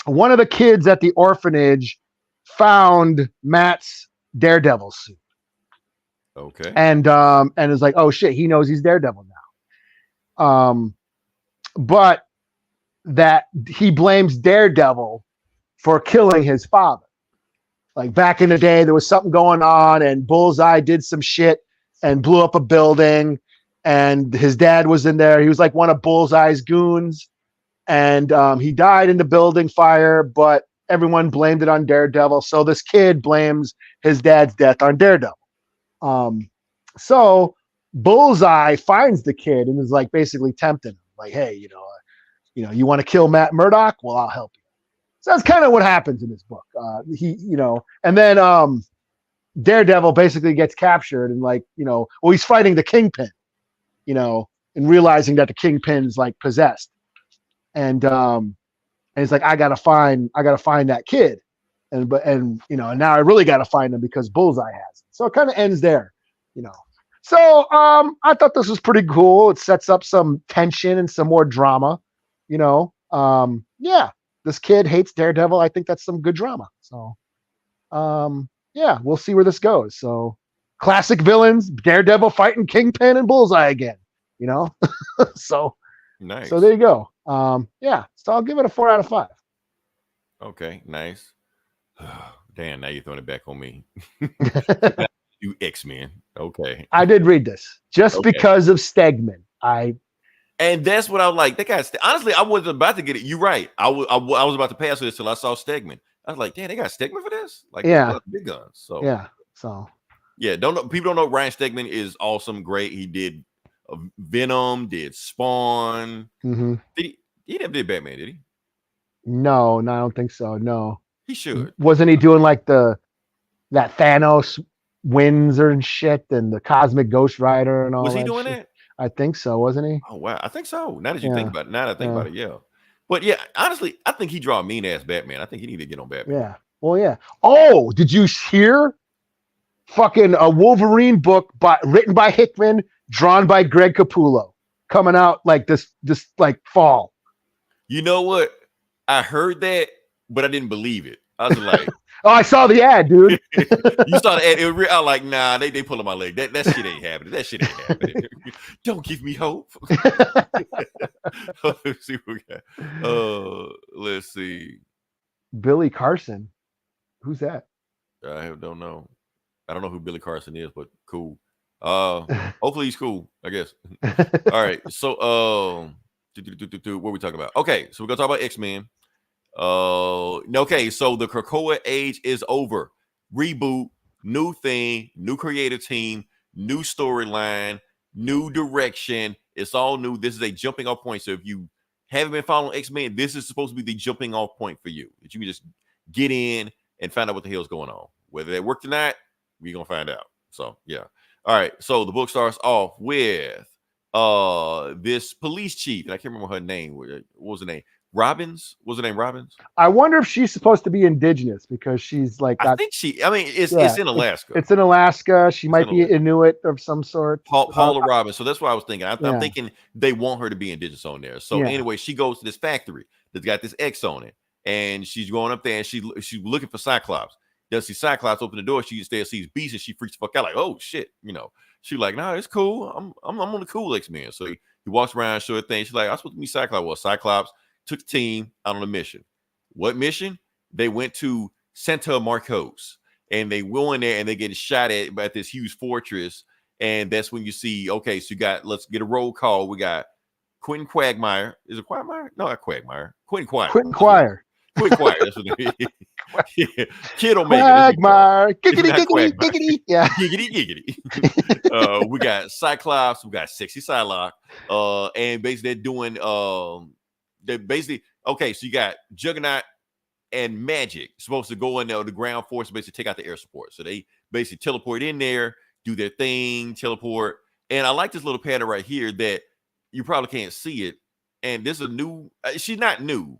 S2: one of the kids at the orphanage found Matt's Daredevil suit.
S1: Okay.
S2: And it's like, oh shit, he knows he's Daredevil now. But that he blames Daredevil for killing his father. Like back in the day, there was something going on, and Bullseye did some shit and blew up a building, and his dad was in there. He was like one of Bullseye's goons, and he died in the building fire, but everyone blamed it on Daredevil. So this kid blames his dad's death on Daredevil. So Bullseye finds the kid and is like basically tempting him, like, hey, you want to kill Matt Murdock? Well, I'll help you. So that's kind of what happens in this book. And then Daredevil basically gets captured and he's fighting the Kingpin, and realizing that the Kingpin's like possessed. And he's like, I gotta find that kid. And now I really gotta find him because Bullseye has it. So it kind of ends there, So I thought this was pretty cool. It sets up some tension and some more drama, This kid hates Daredevil. I think that's some good drama. So we'll see where this goes. So classic villains, Daredevil fighting Kingpin and Bullseye again, So
S1: nice.
S2: So there you go. So I'll give it a 4 out of 5.
S1: Okay, nice. Damn, now you're throwing it back on me. You X-Men. Okay.
S2: I did read this just because of Stegman.
S1: And that's what I was like. That guy, honestly, I wasn't about to get it. You're right. I was about to pass this till I saw Stegman. I was like, damn, they got Stegman for this? Like, big guns. So people don't know Ryan Stegman is awesome, great. He did Venom, did Spawn.
S2: Mm-hmm.
S1: He never did Batman, did he?
S2: No, I don't think so. No,
S1: he should.
S2: Wasn't he doing like that Thanos wins and shit, and the Cosmic Ghost Rider and all?
S1: Was he
S2: that
S1: doing
S2: shit?
S1: that?
S2: I think so, wasn't he?
S1: Oh wow, I think so. Now that you think about it, yeah. But yeah, honestly, I think he draw a mean ass Batman. I think he need to get on Batman.
S2: Yeah. Well, yeah. Oh, did you hear? Fucking a Wolverine book written by Hickman, drawn by Greg Capullo, coming out like this like fall.
S1: You know what? I heard that, but I didn't believe it. I was like,
S2: oh, I saw the ad, dude.
S1: You saw the ad. I was like, nah, they pulling my leg. That shit ain't happening. That shit ain't happening. Don't give me hope. Let's see what we got. Let's see.
S2: Billy Carson. Who's that?
S1: I don't know. I don't know who Billy Carson is, but cool. Hopefully he's cool, I guess. All right. So what are we talking about? Okay, so we're gonna talk about X-Men. Okay, so the Krakoa age is over. Reboot, new thing, new creative team, new storyline, new direction. It's all new. This is a jumping off point. So if you haven't been following X-Men, this is supposed to be the jumping off point for you. That you can just get in and find out what the hell's going on. Whether that worked or not, we're gonna find out. So yeah. All right. So the book starts off with this police chief, and I can't remember her name. What was her name? Robbins? Was her name Robbins?
S2: I wonder if she's supposed to be indigenous because she's like.
S1: I think she. I mean, it's in Alaska.
S2: It's in Alaska. She might be Inuit of some sort.
S1: Paula Robbins. So that's what I was thinking. I'm thinking they want her to be indigenous on there. So anyway, she goes to this factory that's got this X on it, and she's going up there and she's looking for Cyclops. Does see Cyclops open the door? She there sees Beast and she freaks the fuck out like, oh shit, She's like, nah, it's cool. I'm on the cool X-Men. So he walks around, show her thing. She's like, I'm supposed to be Cyclops. Well, Cyclops took the team out on a mission. What mission? They went to Santa Marcos and they go in there and they get shot at this huge fortress. And that's when you see, okay, so let's get a roll call. We got Quentin Quagmire. Is it Quagmire? No, not Quagmire. Quentin Quire.
S2: Quentin Quire.
S1: Quentin Quire. That's what it is. Kid Omega.
S2: Quagmire. Giggity. Yeah.
S1: Giggity. We got Cyclops. We got Sexy Psylocke. And basically they're doing okay, so you got Juggernaut and Magic supposed to go in there, the ground force, basically take out the air support. So they basically teleport in there, do their thing, teleport. And I like this little pattern right here that you probably can't see it. And this is a new, she's not new,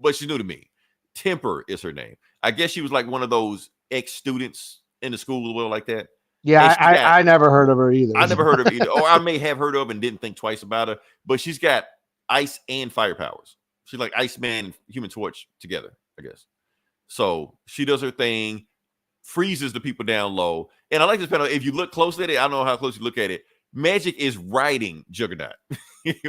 S1: but she's new to me. Temper is her name. I guess she was like one of those ex-students in the school or whatever like that.
S2: Yeah, I never heard of her either.
S1: I never heard of her either. Or I may have heard of and didn't think twice about her. But she's got ice and fire powers. She's like Iceman and Human Torch together, I guess. So she does her thing, freezes the people down low. And I like this panel. If you look closely at it, I don't know how close you look at it. Magic is riding Juggernaut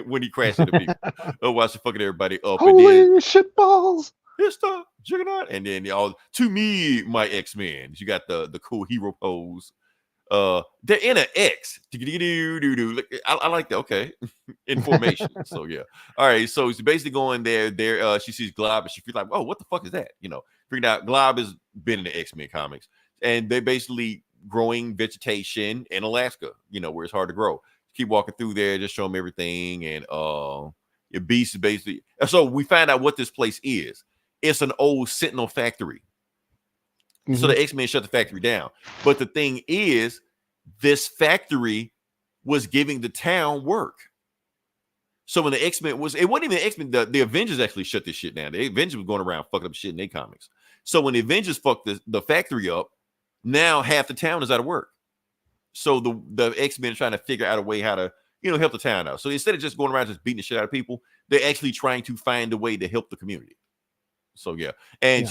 S1: when he crashes into people. Otherwise, she's fucking everybody up.
S2: Holy shit balls.
S1: It's the Juggernaut. And then to me, my X-Men. You got the cool hero pose. They're in an X. I like that. Okay. In formation. So yeah. All right. So she's basically going there. She sees Glob and she feels like, oh, what the fuck is that? Figured out Glob has been in the X-Men comics. And they basically growing vegetation in Alaska, where it's hard to grow. Keep walking through there, just show them everything. And Beast is basically. So we find out what this place is. It's an old Sentinel factory. Mm-hmm. So the X-Men shut the factory down. But the thing is, this factory was giving the town work. So when the X-Men it wasn't even the X-Men, the Avengers actually shut this shit down. The Avengers was going around fucking up shit in their comics. So when the Avengers fucked the factory up, now half the town is out of work. So the X-Men are trying to figure out a way how to, help the town out. So instead of just going around just beating the shit out of people, they're actually trying to find a way to help the community. So you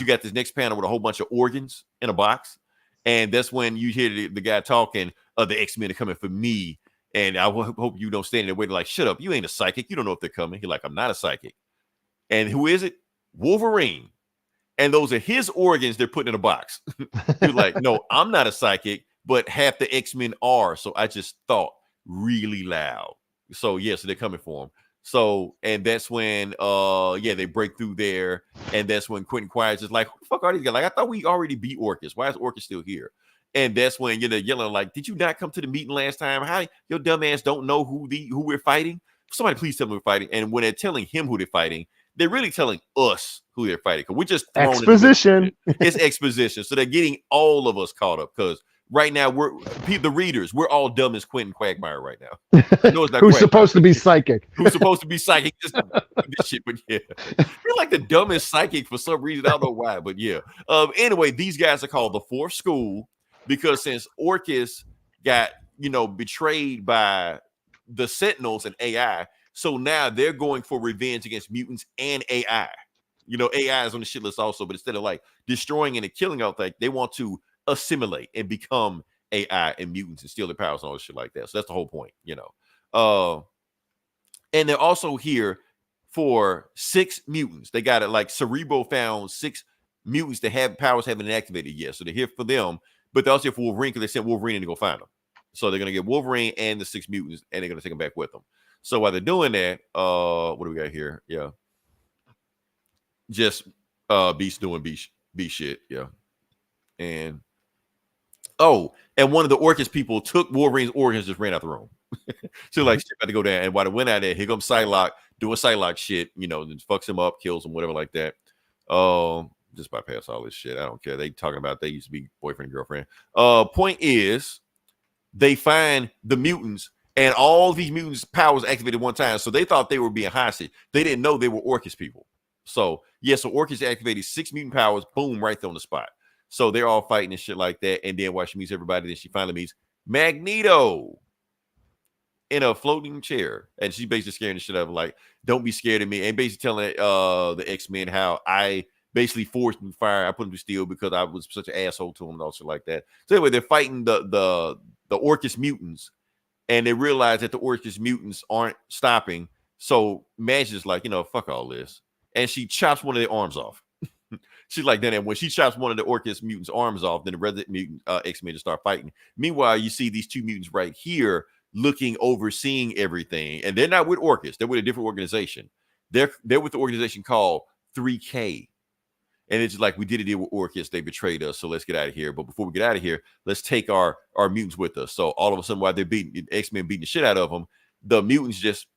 S1: got this next panel with a whole bunch of organs in a box. And that's when you hear the guy talking, the X-Men are coming for me. And I hope you don't stand in the way. They're like, shut up. You ain't a psychic. You don't know if they're coming. He's like, I'm not a psychic. And who is it? Wolverine. And those are his organs they're putting in a box. You're like, no, I'm not a psychic, but half the X-Men are. So I just thought really loud. So, so they're coming for him. So, and that's when, they break through there. And that's when Quentin Quiet's is like, who the fuck are these guys? Like, I thought we already beat Orchis. Why is Orchis still here? And that's when they're yelling like, did you not come to the meeting last time? How your dumb ass don't know who we're fighting? Somebody please tell me we're fighting. And when they're telling him who they're fighting, they're really telling us who they're fighting. Because we're just
S2: exposition.
S1: It's exposition. So they're getting all of us caught up because right now we're the readers. We're all dumb as Quentin Quagmire right now.
S2: No, it's not who's supposed to be psychic?
S1: Who's supposed to be psychic? Just this shit, but you're like the dumbest psychic for some reason. I don't know why, but anyway, these guys are called the Fourth School because since Orchis got betrayed by the Sentinels and AI, so now they're going for revenge against mutants and AI. AI is on the shit list also, but instead of like destroying and killing out, like they want to assimilate and become AI and mutants and steal their powers and all this shit like that. So that's the whole point, and they're also here for 6 mutants. They got it like Cerebro found 6 mutants that have powers haven't been activated yet. So they're here for them, but they're also here for Wolverine because they sent Wolverine in to go find them. So they're gonna get Wolverine and the 6 mutants, and they're gonna take them back with them. So while they're doing that, what do we got here? Yeah, just Beast doing Beast shit. Yeah, and one of the Orchis people took Wolverine's organs, just ran out the room. So like shit about to go down, and while they went out there, here comes Psylocke, doing Psylocke shit, then fucks him up, kills him, whatever like that. Just bypass all this shit. I don't care. They talking about they used to be boyfriend and girlfriend. Point is, they find the mutants, and all these mutants' powers activated one time. So they thought they were being hostage. They didn't know they were Orchis people. So so Orchis activated 6 mutant powers, boom, right there on the spot. So they're all fighting and shit like that. And then while she meets everybody, then she finally meets Magneto in a floating chair. And she's basically scaring the shit out of him, like, don't be scared of me. And basically telling the X-Men how I basically forced him to fire. I put him to steel because I was such an asshole to him and all shit like that. So anyway, they're fighting the Orchis mutants. And they realize that the Orchis mutants aren't stopping. So Madge is like, fuck all this. And she chops one of their arms off. She's like, then when she chops one of the Orchis mutants' arms off, then the resident mutant X-Men just start fighting. Meanwhile, you see these 2 mutants right here overseeing everything. And they're not with Orchis. They're with a different organization. They're with the organization called 3K. And it's just like, we did a deal with Orchis. They betrayed us. So let's get out of here. But before we get out of here, let's take our mutants with us. So all of a sudden, while they're X-Men beating the shit out of them, the mutants just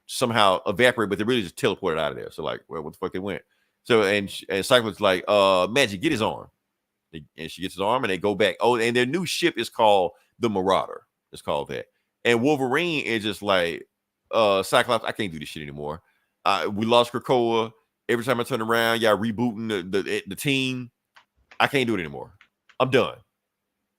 S1: somehow evaporate, but they really just teleported out of there. So like, well, what the fuck they went? So, and Cyclone's like, Magic, get his arm. And she gets his arm and they go back. Oh, and their new ship is called the Marauder. It's called that. And Wolverine is just like, Cyclops, I can't do this shit anymore. We lost Krakoa. Every time I turn around, y'all rebooting the team. I can't do it anymore. I'm done.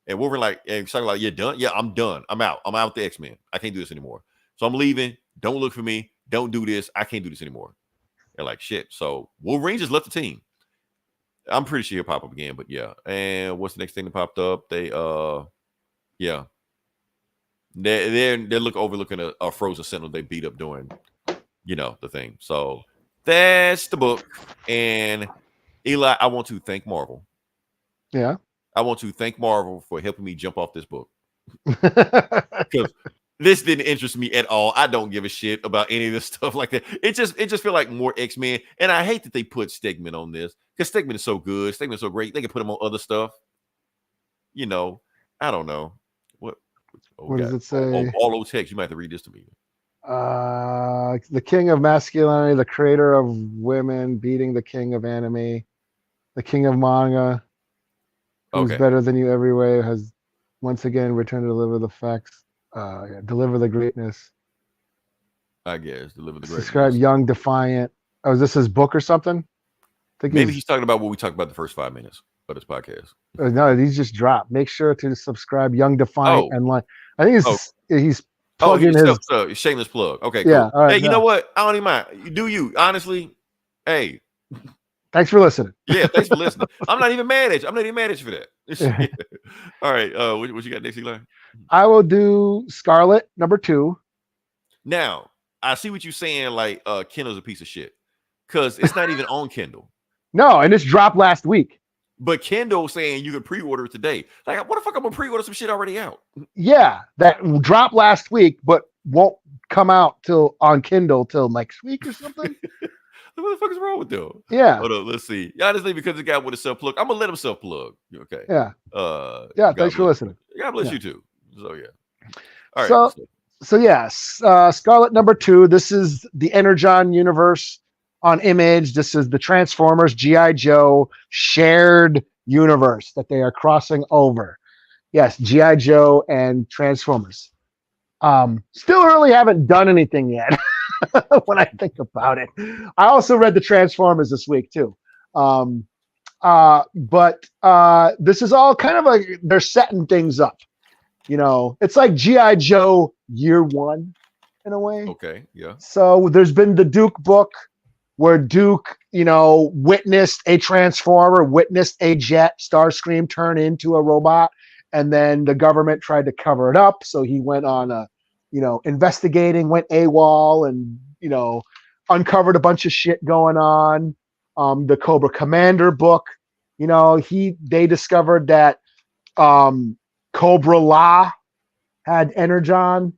S1: And Wolverine like, and Cyclops like, you're done? Yeah, I'm done. I'm out. I'm out with the X-Men. I can't do this anymore. So I'm leaving. Don't look for me. Don't do this. I can't do this anymore. They're like, shit. So Wolverine just left the team. I'm pretty sure he'll pop up again, but yeah. And what's the next thing that popped up? They they're overlooking a frozen sentinel they beat up during, the thing. So that's the book. And Eli, I want to thank Marvel.
S2: Yeah.
S1: I want to thank Marvel for helping me jump off this book. Because this didn't interest me at all. I don't give a shit about any of this stuff like that. It just feel like more X-Men. And I hate that they put Stegman on this because Stegman is so good. Stegman is so great. They can put him on other stuff. I don't know. What
S2: does it say?
S1: All those texts. You might have to read this to me.
S2: The king of masculinity, the creator of women, beating the king of anime, the king of manga, who's better than you every way, has once again returned to deliver the facts, deliver the greatness.
S1: I guess deliver the greatness.
S2: Subscribe, young, defiant. Oh, is this his book or something?
S1: I think maybe he's talking about what we talked about the first 5 minutes of this podcast.
S2: No, these just dropped. Make sure to subscribe, young, defiant, and like. I think he's plugging his
S1: shameless plug. Okay, cool.
S2: Yeah. All right,
S1: hey, you know what? I don't even mind. You do you. Honestly, hey.
S2: Thanks for listening.
S1: Yeah, thanks for listening. I'm not even mad at you. I'm not even mad at you for that. All right. What you got next, Eli?
S2: I will do Scarlett #2.
S1: Now, I see what you're saying. Like, Kindle's a piece of shit because it's not even on Kindle.
S2: No, and it's dropped last week.
S1: But Kindle saying you can pre-order it today. Like, what the fuck? I'm gonna pre-order some shit already out.
S2: Yeah, that dropped last week, but won't come out on Kindle till next week or something.
S1: What the fuck is wrong with them?
S2: Yeah.
S1: Hold on, let's see. Honestly, because the guy with a self-plug, I'm gonna let him self-plug. Okay.
S2: Yeah.
S1: Yeah.
S2: Thanks for listening.
S1: God bless you too. So yeah.
S2: All right. So yes, Scarlett #2. This is the Energon universe on Image. This is the Transformers G.I. Joe shared universe that they are crossing over. Yes, G.I. Joe and Transformers. Still really haven't done anything yet. When I think about it, I also read the Transformers this week too. But this is all kind of like they're setting things up. You know, it's like G.I. Joe Year One in a way.
S1: Okay, yeah.
S2: So there's been the Duke book where Duke, witnessed a Transformer, witnessed a jet, Starscream turn into a robot, and then the government tried to cover it up. So he went on investigating, went AWOL, and, uncovered a bunch of shit going on. The Cobra Commander book, they discovered that Cobra La had Energon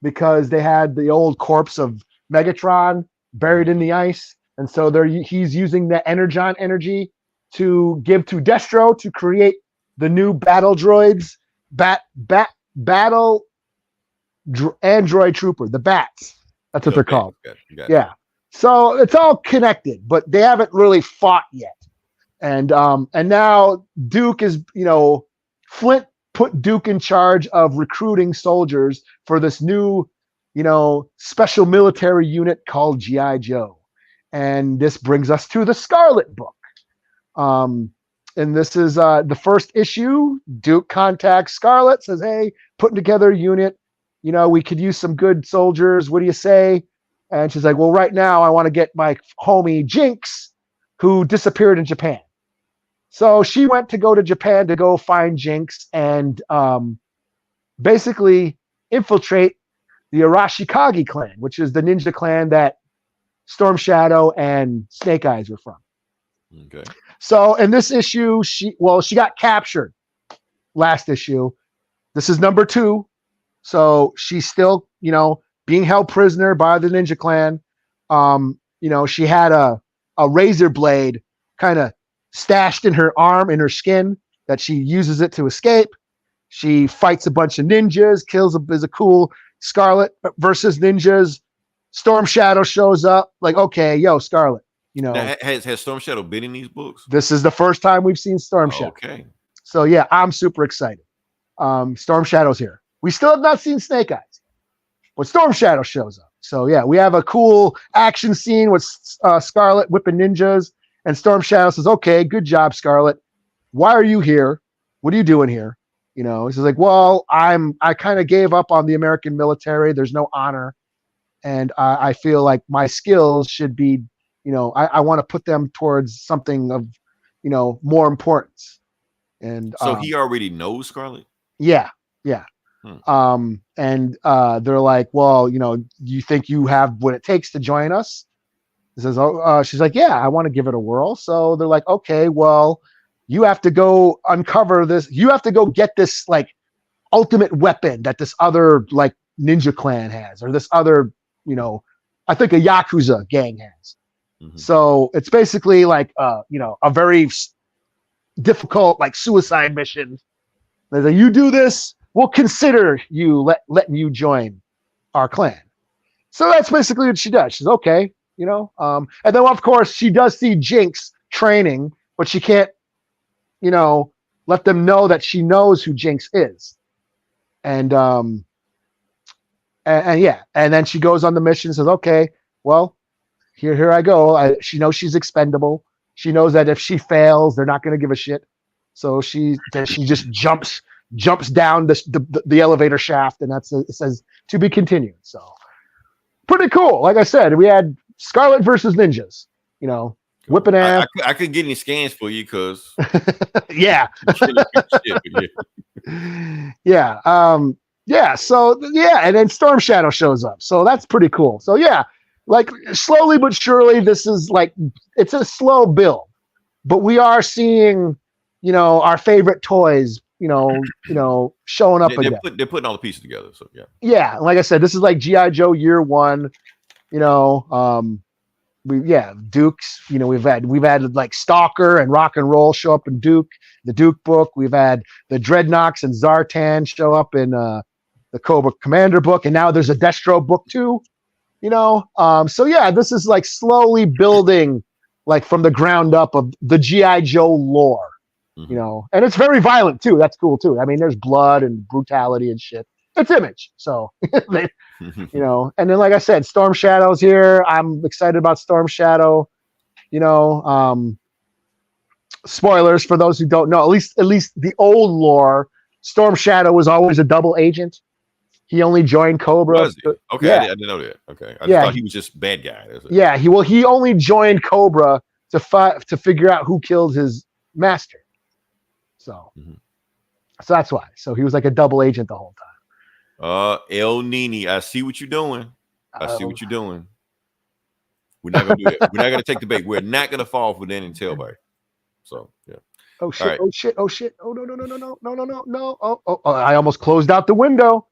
S2: because they had the old corpse of Megatron buried in the ice. And so he's using the Energon energy to give to Destro to create the new battle droids, android trooper, the bats. That's what they're called. Yeah. So it's all connected, but they haven't really fought yet. And now Duke is, Flint put Duke in charge of recruiting soldiers for this new, special military unit called G.I. Joe. And this brings us to the Scarlett book. And this is the first issue. Duke contacts Scarlett, says, hey, putting together a unit. We could use some good soldiers. What do you say? And she's like, well, right now I want to get my homie Jinx, who disappeared in Japan. So she went to go to Japan to go find Jinx and basically infiltrate the Arashikage clan, which is the ninja clan that Storm Shadow and Snake Eyes were from.
S1: Okay.
S2: So in this issue, she got captured last issue. This is #2. So she's still, being held prisoner by the ninja clan. She had a razor blade kind of stashed in her arm, in her skin, that she uses it to escape. She fights a bunch of ninjas, is a cool Scarlett versus ninjas. Storm Shadow shows up, like, okay, yo, Scarlett,
S1: Now, has Storm Shadow been in these books?
S2: This is the first time we've seen Storm Shadow.
S1: Okay.
S2: So yeah, I'm super excited. Storm Shadow's here. We still have not seen Snake Eyes, but Storm Shadow shows up. So yeah, we have a cool action scene with Scarlett whipping ninjas, and Storm Shadow says, okay, good job, Scarlett. Why are you here? What are you doing here? He's like, well, I kind of gave up on the American military. There's no honor. And I feel like my skills should be, I want to put them towards something of, more importance. And
S1: so he already knows Scarlett?
S2: Yeah. And they're like, well, you think you have what it takes to join us? He says, she's like, yeah, I want to give it a whirl. So they're like, okay, well, you have to go uncover this. You have to go get this like ultimate weapon that this other like ninja clan has, or this other, I think a Yakuza gang has. Mm-hmm. So it's basically like, a very difficult, like suicide mission. They're like, you do this, we'll consider you letting you join our clan. So that's basically what she does. She's okay, and then of course she does see Jinx training, but she can't, let them know that she knows who Jinx is. And yeah, and then she goes on the mission and says, okay, well, here I go. She knows she's expendable. She knows that if she fails, they're not going to give a shit. So she just jumps down the elevator shaft, and it says to be continued. So pretty cool. Like I said, we had Scarlett versus ninjas. Whipping ass.
S1: I couldn't get any scans for you because
S2: yeah. Yeah. So yeah, and then Storm Shadow shows up. So that's pretty cool. So yeah, like slowly but surely, this is like it's a slow build, but we are seeing, our favorite toys, showing up again.
S1: They're putting all the pieces together. So yeah.
S2: Yeah, like I said, this is like G.I. Joe Year One. Dukes. We've had like Stalker and Rock and Roll show up in the Duke book. We've had the Dreadnoks and Zartan show up in the Cobra Commander book, and now there's a Destro book too. So yeah, this is like slowly building, like from the ground up of the G.I. Joe lore. And it's very violent too. That's cool too. I mean, there's blood and brutality and shit. It's Image, so and then like I said, Storm Shadow's here. I'm excited about Storm Shadow. Spoilers for those who don't know. At least the old lore, Storm Shadow was always a double agent. He only joined Cobra.
S1: Okay, yeah. I didn't know that. Okay, I just thought he was just bad guy.
S2: Yeah, he only joined Cobra to figure out who killed his master. So that's why. So he was like a double agent the whole time.
S1: El Nini, I see what you're doing. We're not gonna do it. We're not gonna take the bait. We're not gonna fall for that and tailbite. So yeah.
S2: Oh shit! Right. Oh shit! Oh shit! Oh no! Oh! I almost closed out the window.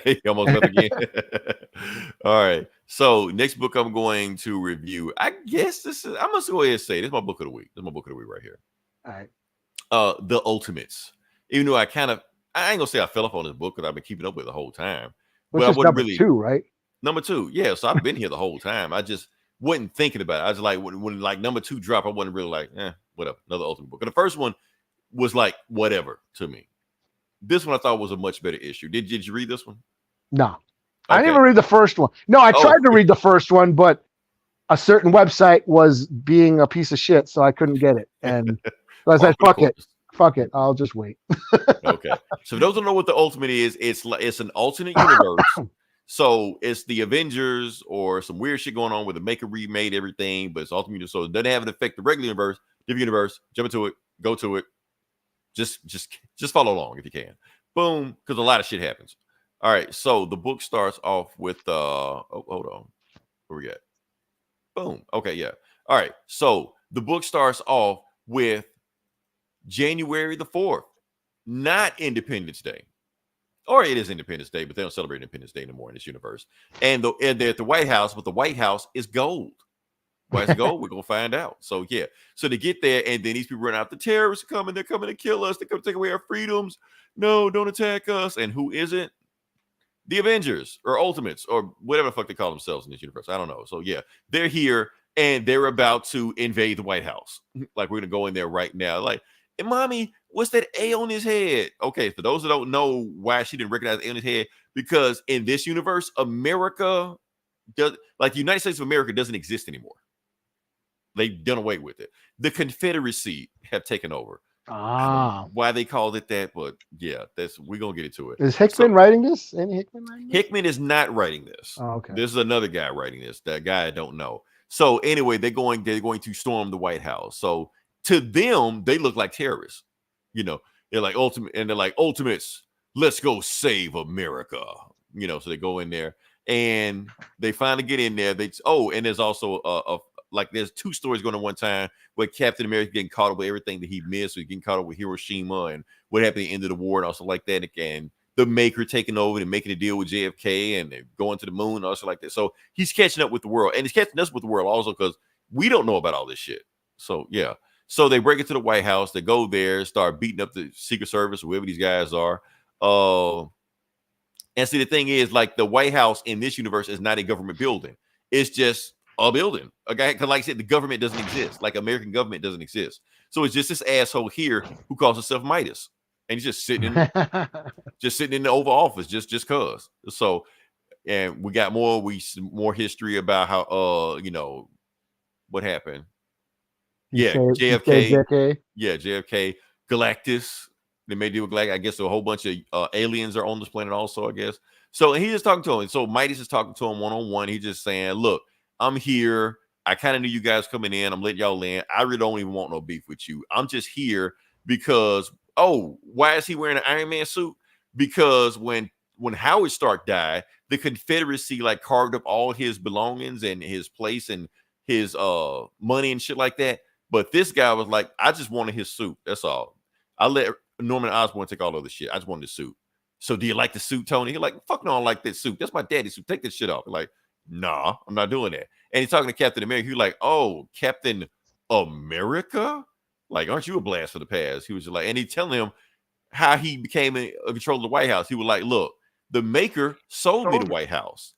S1: He almost left again. All right. So next book I'm going to review. I guess I'm gonna go ahead and say this is my book of the week. This is my book of the week right here.
S2: All right.
S1: The Ultimates. Even though I ain't gonna say I fell off on this book because I've been keeping up with it the whole time.
S2: But I wasn't number 2, right?
S1: Number 2, yeah. So I've been here the whole time. I just wasn't thinking about it. I was like, when like number 2 dropped, I wasn't really like, whatever, another Ultimate book. And the first one was like whatever to me. This one I thought was a much better issue. Did you read this one?
S2: No, okay. I didn't even read the first one. No, I tried to read the first one, but a certain website was being a piece of shit, so I couldn't get it. And so I said, fuck it, I'll just wait.
S1: Okay. So for those who don't know what the Ultimate is, it's an alternate universe. So it's the Avengers or some weird shit going on where the maker remade everything, but it's ultimate universe. So it doesn't have an effect the regular universe, different universe, jump into it, go to it. Just follow along if you can. Boom, because a lot of shit happens. All right. So the book starts off with hold on. Where we at? Boom. Okay, yeah. All right. So the book starts off with January the 4th, not Independence Day. Or it is Independence Day, but they don't celebrate Independence Day anymore in this universe. And they're at the White House, but the White House is gold. Why is it gold? We're going to find out. So, yeah. So they get there, and then these people run out. The terrorists are coming. They're coming to kill us. They're coming to take away our freedoms. No, don't attack us. And who isn't? The Avengers or Ultimates or whatever the fuck they call themselves in this universe. I don't know. So, yeah. They're here, and they're about to invade the White House. Like, we're going to go in there right now. Like, and mommy, what's that A on his head? Okay, for those that don't know why she didn't recognize A on his head, because in this universe, America does, like the United States of America doesn't exist anymore. They've done away with it. The Confederacy have taken over. Why they called it that, but yeah, we're gonna get into it.
S2: Is Hickman writing this? Any Hickman writing this?
S1: Hickman is not writing this.
S2: Oh, okay.
S1: This is another guy writing this. That guy I don't know. So anyway, they're going to storm the White House. So to them, they look like terrorists. They're like Ultimates, let's go save America. So they go in there and they finally get in there. And there's also there's 2 stories going on one time where Captain America getting caught up with everything that he missed, or getting caught up with Hiroshima and what happened at the end of the war and also like that. And the Maker taking over and making a deal with JFK and going to the moon and also like that. So he's catching up with the world, and he's catching us with the world also because we don't know about all this shit. So yeah. So they break into the White House. They go there, start beating up the Secret Service, whoever these guys are. And see, the thing is, like, the White House in this universe is not a government building. It's just a building. Okay, because like I said, the government doesn't exist. Like, American government doesn't exist. So it's just this asshole here who calls himself Midas, and he's just sitting in the Oval Office, just cause. So, and we got more history about how what happened. JFK. Yeah, JFK. Galactus. They may do with Galactus. I guess a whole bunch of aliens are on this planet also, I guess. So, and he's just talking to him. So Midas is talking to him one-on-one. He's just saying, look, I'm here. I kind of knew you guys coming in. I'm letting y'all in. I really don't even want no beef with you. I'm just here because, why is he wearing an Iron Man suit? Because when Howard Stark died, the Confederacy like carved up all his belongings and his place and his money and shit like that. But this guy was like, I just wanted his suit. That's all. I let Norman Osborn take all of the shit. I just wanted the suit. So do you like the suit, Tony? He's like, fuck no, I don't like that suit. That's my daddy's suit. Take this shit off. Like, nah, I'm not doing that. And he's talking to Captain America. He's like, oh, Captain America? Like, aren't you a blast for the past? He was just like, and he's telling him how he became in control of the White House. He was like, look, the maker sold me the White House.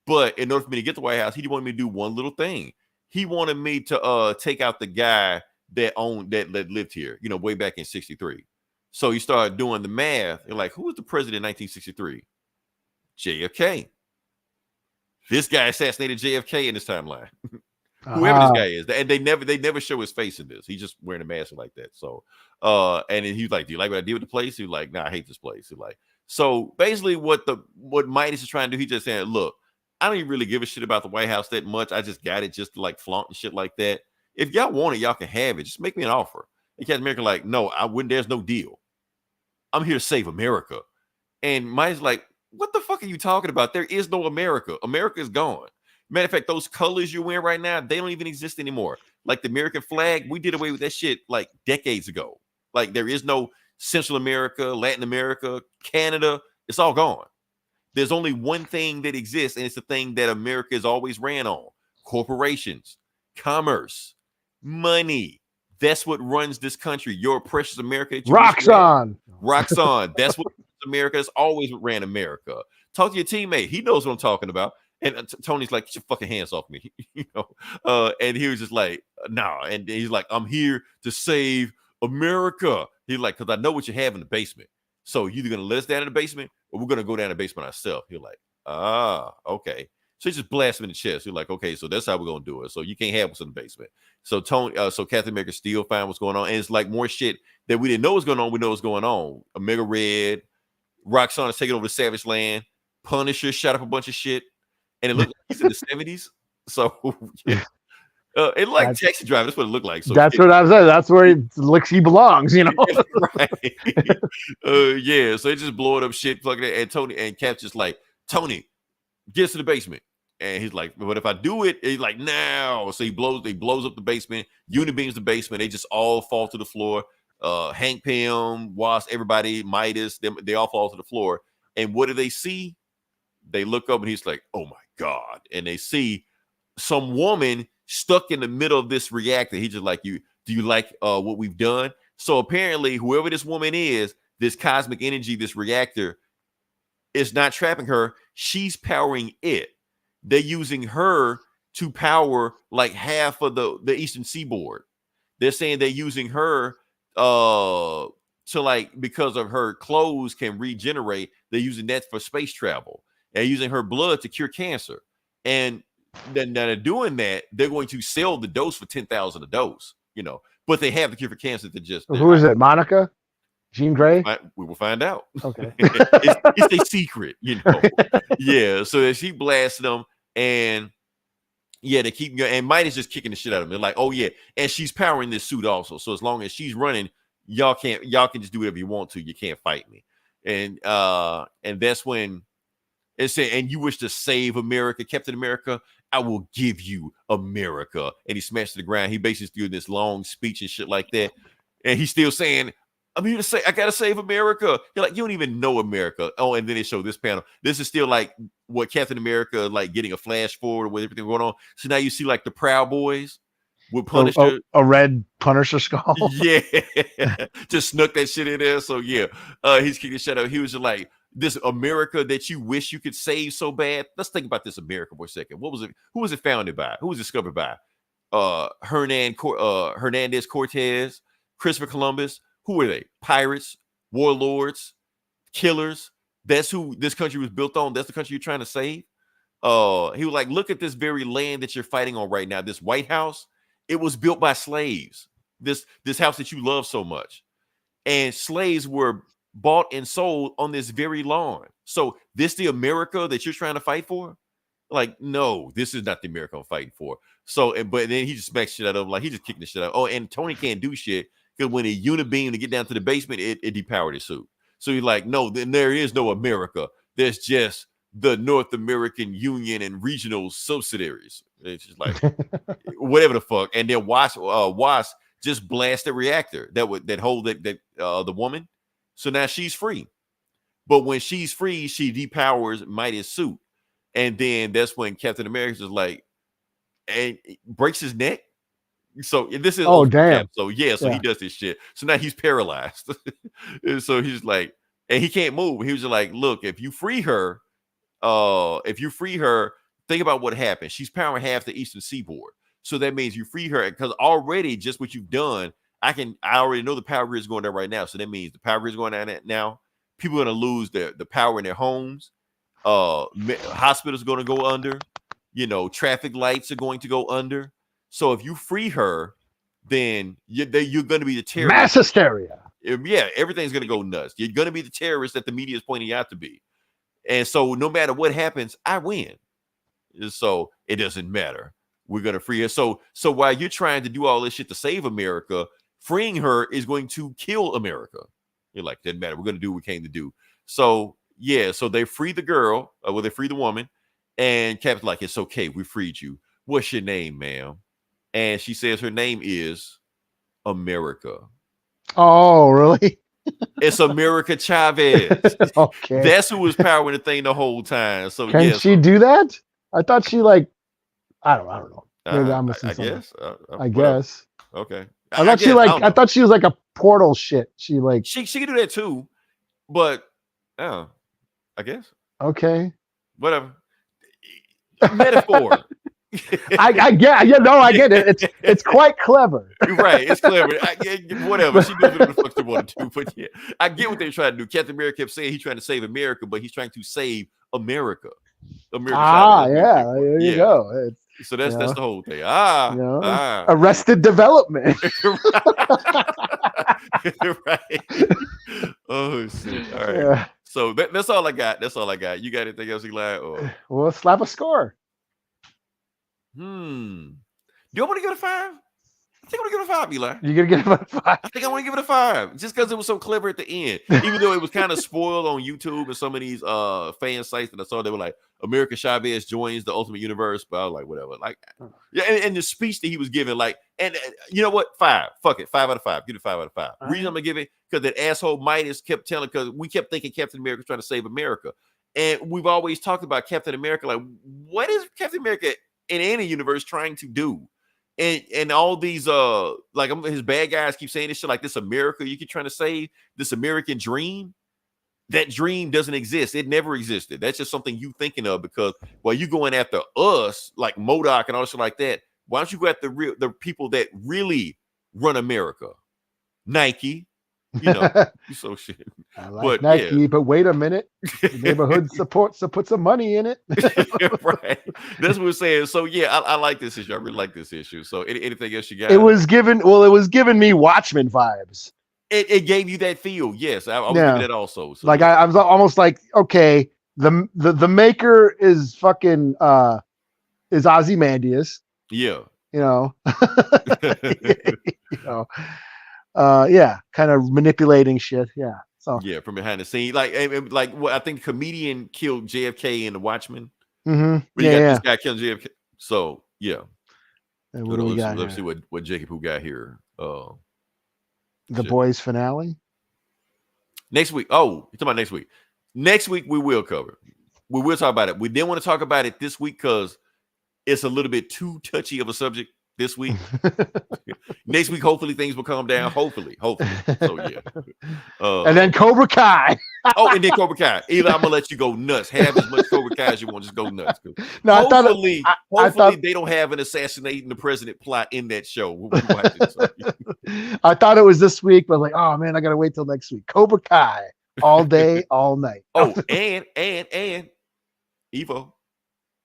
S1: But in order for me to get the White House, he wanted me to do one little thing. He wanted me to take out the guy that lived here, way back in 1963. So he started doing the math. And like, who was the president in 1963? JFK. This guy assassinated JFK in this timeline. Whoever this guy is. And they never show his face in this. He's just wearing a mask like that. So and then he's like, do you like what I did with the place? He's like, nah, I hate this place. He's like, so basically what Midas is trying to do, he's just saying, look, I don't even really give a shit about the White House that much. I just got it just to like flaunt and shit like that. If y'all want it, y'all can have it. Just make me an offer. And Captain America like, no, I wouldn't. There's no deal. I'm here to save America. And Midas like, what the fuck are you talking about? There is no America. America is gone. Matter of fact, those colors you're wearing right now, they don't even exist anymore. Like the American flag, we did away with that shit like decades ago. Like there is no Central America, Latin America, Canada. It's all gone. There's only one thing that exists, and it's the thing that America has always ran on. Corporations, commerce, money. That's what runs this country. Your precious America.
S2: Rocks on.
S1: That's what America has always ran America. Talk to your teammate. He knows what I'm talking about. And Tony's like, get your fucking hands off me. And he was just like, nah. And he's like, I'm here to save America. He's like, because I know what you have in the basement. So you're either going to let us down in the basement or we're going to go down in the basement ourselves. He's like, okay. So he just blasts him in the chest. He's like, okay, so that's how we're going to do it. So you can't have us in the basement. So so Captain America still find what's going on. And it's like more shit that we didn't know was going on. We know what's going on. Omega Red, Roxxon is taking over the Savage Land. Punisher shot up a bunch of shit. And it looked like he's in the 70s. So yeah. It like Taxi Driver. That's what it looked like. So
S2: that's what I was saying. That's where he belongs,
S1: right. Yeah. So they just blowing up shit, fucking it. And Tony and Cap's just like, Tony, get us to the basement. And he's like, but if I do it, he's like, now. So he blows up the basement, unibeams the basement, they just all fall to the floor. Hank Pym, Wasp, everybody, Midas, they all fall to the floor. And what do they see? They look up and he's like, oh my God. And they see some woman stuck in the middle of this reactor. He's just like, do you like what we've done? So apparently whoever this woman is, this cosmic energy, this reactor is not trapping her. She's powering it. They're using her to power like half of the Eastern Seaboard. They're saying they're using her to like, because of her clothes can regenerate. They're using that for space travel. They're using her blood to cure cancer. And then they're doing that. They're going to sell the dose for $10,000 a dose, but they have the cure for cancer to just.
S2: Who is it? Monica? Jean Grey?
S1: We will find out.
S2: Okay.
S1: it's a secret, Yeah. So she blasts them and yeah, they keep going. And Midas just kicking the shit out of them. They're like, oh yeah. And she's powering this suit also. So as long as she's running, y'all can just do whatever you want to. You can't fight me. And that's when it said, and you wish to save America, Captain America, I will give you America. And he smashed to the ground. He basically doing this long speech and shit like that. And he's still saying, I'm here to say, I gotta save America. You're like, you don't even know America. Oh, and then they show this panel. This is still like what Captain America, like getting a flash forward with everything going on. So now you see like the Proud Boys with Punisher.
S2: A red Punisher skull.
S1: Yeah. Just snuck that shit in there. So yeah, he's kicking the shit out. He was just like, this America that you wish you could save so bad. Let's think about this America for a second. What was it? Who was it founded by? Who was it discovered by? Hernandez Cortez, Christopher Columbus. Who were they? Pirates, warlords, killers. That's who this country was built on. That's the country you're trying to save. He was like, look at this very land that you're fighting on right now. This White House, it was built by slaves. This house that you love so much. And slaves were bought and sold on this very lawn. So this the America that you're trying to fight for? Like, no, this is not the America I'm fighting for. So, but then he just smacks shit out of him, like he just kicking the shit out. Oh, and Tony can't do shit because when he unibeam to get down to the basement, it depowered his suit. So he's like, no, then there is no America. There's just the North American Union and regional subsidiaries. It's just like whatever the fuck. And then Wasp just blasted reactor that hold the woman. So now she's free. But when she's free, she depowers Mighty's suit. And then that's when Captain America's just like, and breaks his neck. So this is
S2: damn.
S1: So yeah, he does this shit. So now he's paralyzed. And so he's like, and he can't move. He was just like, look, if you free her, think about what happened. She's powering half the eastern seaboard. So that means you free her because already just what you've done, I already know the power grid is going down right now. So that means the power grid is going down now. People are going to lose the power in their homes. Hospitals are going to go under. Traffic lights are going to go under. So if you free her, then you're going to be the terrorist.
S2: Mass hysteria.
S1: Yeah, everything's going to go nuts. You're going to be the terrorist that the media is pointing out to be. And so no matter what happens, I win. So it doesn't matter. We're going to free her. So while you're trying to do all this shit to save America, freeing her is going to kill America. You're like, doesn't matter. We're going to do what we came to do. So yeah, so they free the girl. They free the woman. And Captain's like, it's okay. We freed you. What's your name, ma'am? And she says her name is America.
S2: Oh, really?
S1: It's America Chavez.
S2: Okay.
S1: That's who was powering the thing the whole time. So
S2: can she do that? I thought she I don't know. Maybe I'm missing
S1: I
S2: something.
S1: guess.
S2: I guess.
S1: Okay.
S2: I thought she was like a portal shit. She
S1: can do that too, but I guess.
S2: Okay.
S1: Whatever. Metaphor.
S2: I get it. It's quite clever.
S1: Right, it's clever. Whatever. She does whatever the fuck she want to do. But yeah, I get what they're trying to do. Captain America kept saying he's trying to save America, but he's trying to save America.
S2: There you go.
S1: So that's the whole thing.
S2: Arrested Development.
S1: Right. Oh shit. All right. Yeah. So that's all I got. You got anything else, Eli? Or...
S2: Well, slap a score.
S1: Do you want to give it a 5? I think I'm gonna give it a 5, Eli.
S2: You're gonna give it a 5?
S1: I think I want to give it a 5, just because it was so clever at the end. Even though it was kind of spoiled on YouTube and some of these fan sites that I saw, they were like, America Chavez joins the Ultimate Universe, but I was like, whatever. Like, yeah, and the speech that he was giving, like, and you know what? 5. Fuck it, 5 out of 5. Give it 5 out of 5. The reason I'm gonna give it because that asshole Midas kept telling, because we kept thinking Captain America's trying to save America, and we've always talked about Captain America. Like, what is Captain America in any universe trying to do? And all these his bad guys keep saying this shit like this America you keep trying to save, this American dream. That dream doesn't exist. It never existed. That's just something you thinking of because while you going after us like MODOK and all shit like that, why don't you go after the people that really run America? Nike. You so shit.
S2: I like Nike, but wait a minute. The neighborhood supports, so put some money in it.
S1: Right. That's what we're saying. So yeah, I like this issue. I really like this issue. So anything else you got?
S2: It was giving me Watchmen vibes.
S1: It gave you that feel. Yes, I was giving that also. So,
S2: like I was almost like, okay, the maker is fucking is Ozymandias.
S1: Yeah.
S2: Kind of manipulating shit. Yeah. So
S1: yeah, from behind the scene, like what I think the comedian killed JFK in The Watchmen.
S2: Mm-hmm.
S1: But this guy killed JFK. So yeah.
S2: Let's
S1: see what Jacob who got here.
S2: The Boys finale
S1: next week. Oh, you're talking about next week. Next week we will cover. We will talk about it. We didn't want to talk about it this week because it's a little bit too touchy of a subject this week. Next week, hopefully things will calm down. Hopefully. So yeah.
S2: And then Cobra Kai.
S1: Oh, and then Cobra Kai. Either I'm gonna let you go nuts. Have as much Cobra Kai as you want. Just go nuts.
S2: No,
S1: hopefully they don't have an assassinating the president plot in that show.
S2: I thought it was this week, but like, oh man, I gotta wait till next week. Cobra Kai, all day, all night.
S1: Oh, and Evo.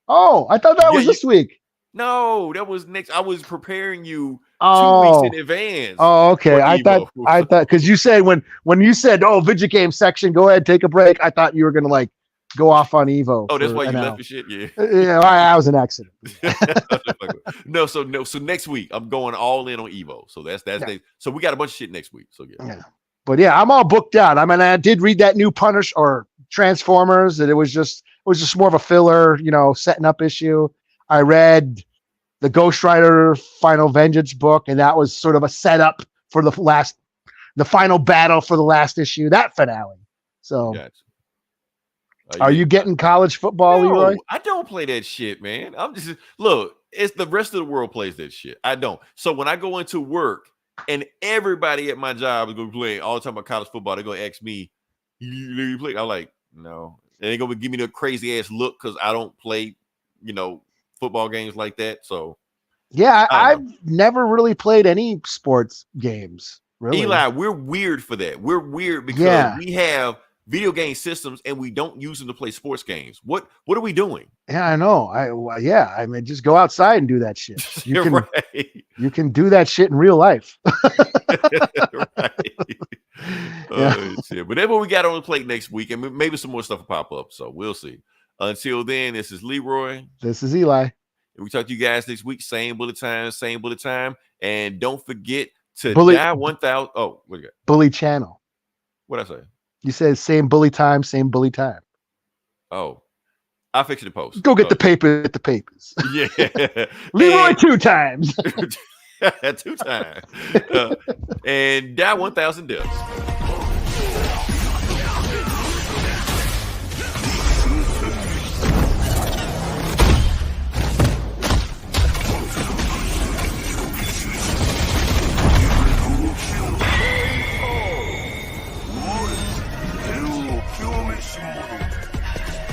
S2: Oh, I thought that was this week.
S1: No, that was next. I was preparing you 2 weeks in advance.
S2: Oh, okay. I thought because you said when you said, "Oh, video game section, go ahead, take a break." I thought you were gonna like go off on Evo.
S1: Oh, that's why you left your shit. Yeah,
S2: yeah. I was an accident.
S1: So next week I'm going all in on Evo. So that's next. So we got a bunch of shit next week. So yeah.
S2: But yeah, I'm all booked out. I mean, I did read that new Punish or Transformers. That it was just more of a filler, setting up issue. I read the Ghost Rider Final Vengeance book, and that was sort of a setup for the final battle for the last issue, that finale. So, are you getting college football, Leroy?
S1: I don't play that shit, man. I'm just it's the rest of the world plays that shit. I don't. So when I go into work and everybody at my job is going to play all the time about college football, they're going to ask me, "You play?" I'm like, "No." And they're going to give me the crazy ass look because I don't play, football games like that. So
S2: yeah, I've never really played any sports games. Really,
S1: Eli, we're weird for that. We're weird because we have video game systems and we don't use them to play sports games. What are we doing?
S2: Yeah, I know. I mean, just go outside and do that shit. You can
S1: right.
S2: You can do that shit in real life.
S1: Right. Shit. But that's what we got on the plate next week, and maybe some more stuff will pop up. So we'll see. Until then, this is Leroy.
S2: This is Eli.
S1: And we talk to you guys next week. Same bullet time. And don't forget to die 1,000. Oh, what you got?
S2: Bully channel.
S1: What'd I say?
S2: You said same bully time, same bully time.
S1: Oh, I'll fix the post.
S2: Go get the papers.
S1: Yeah.
S2: Leroy 2 times.
S1: 2 times. And die 1,000 deaths.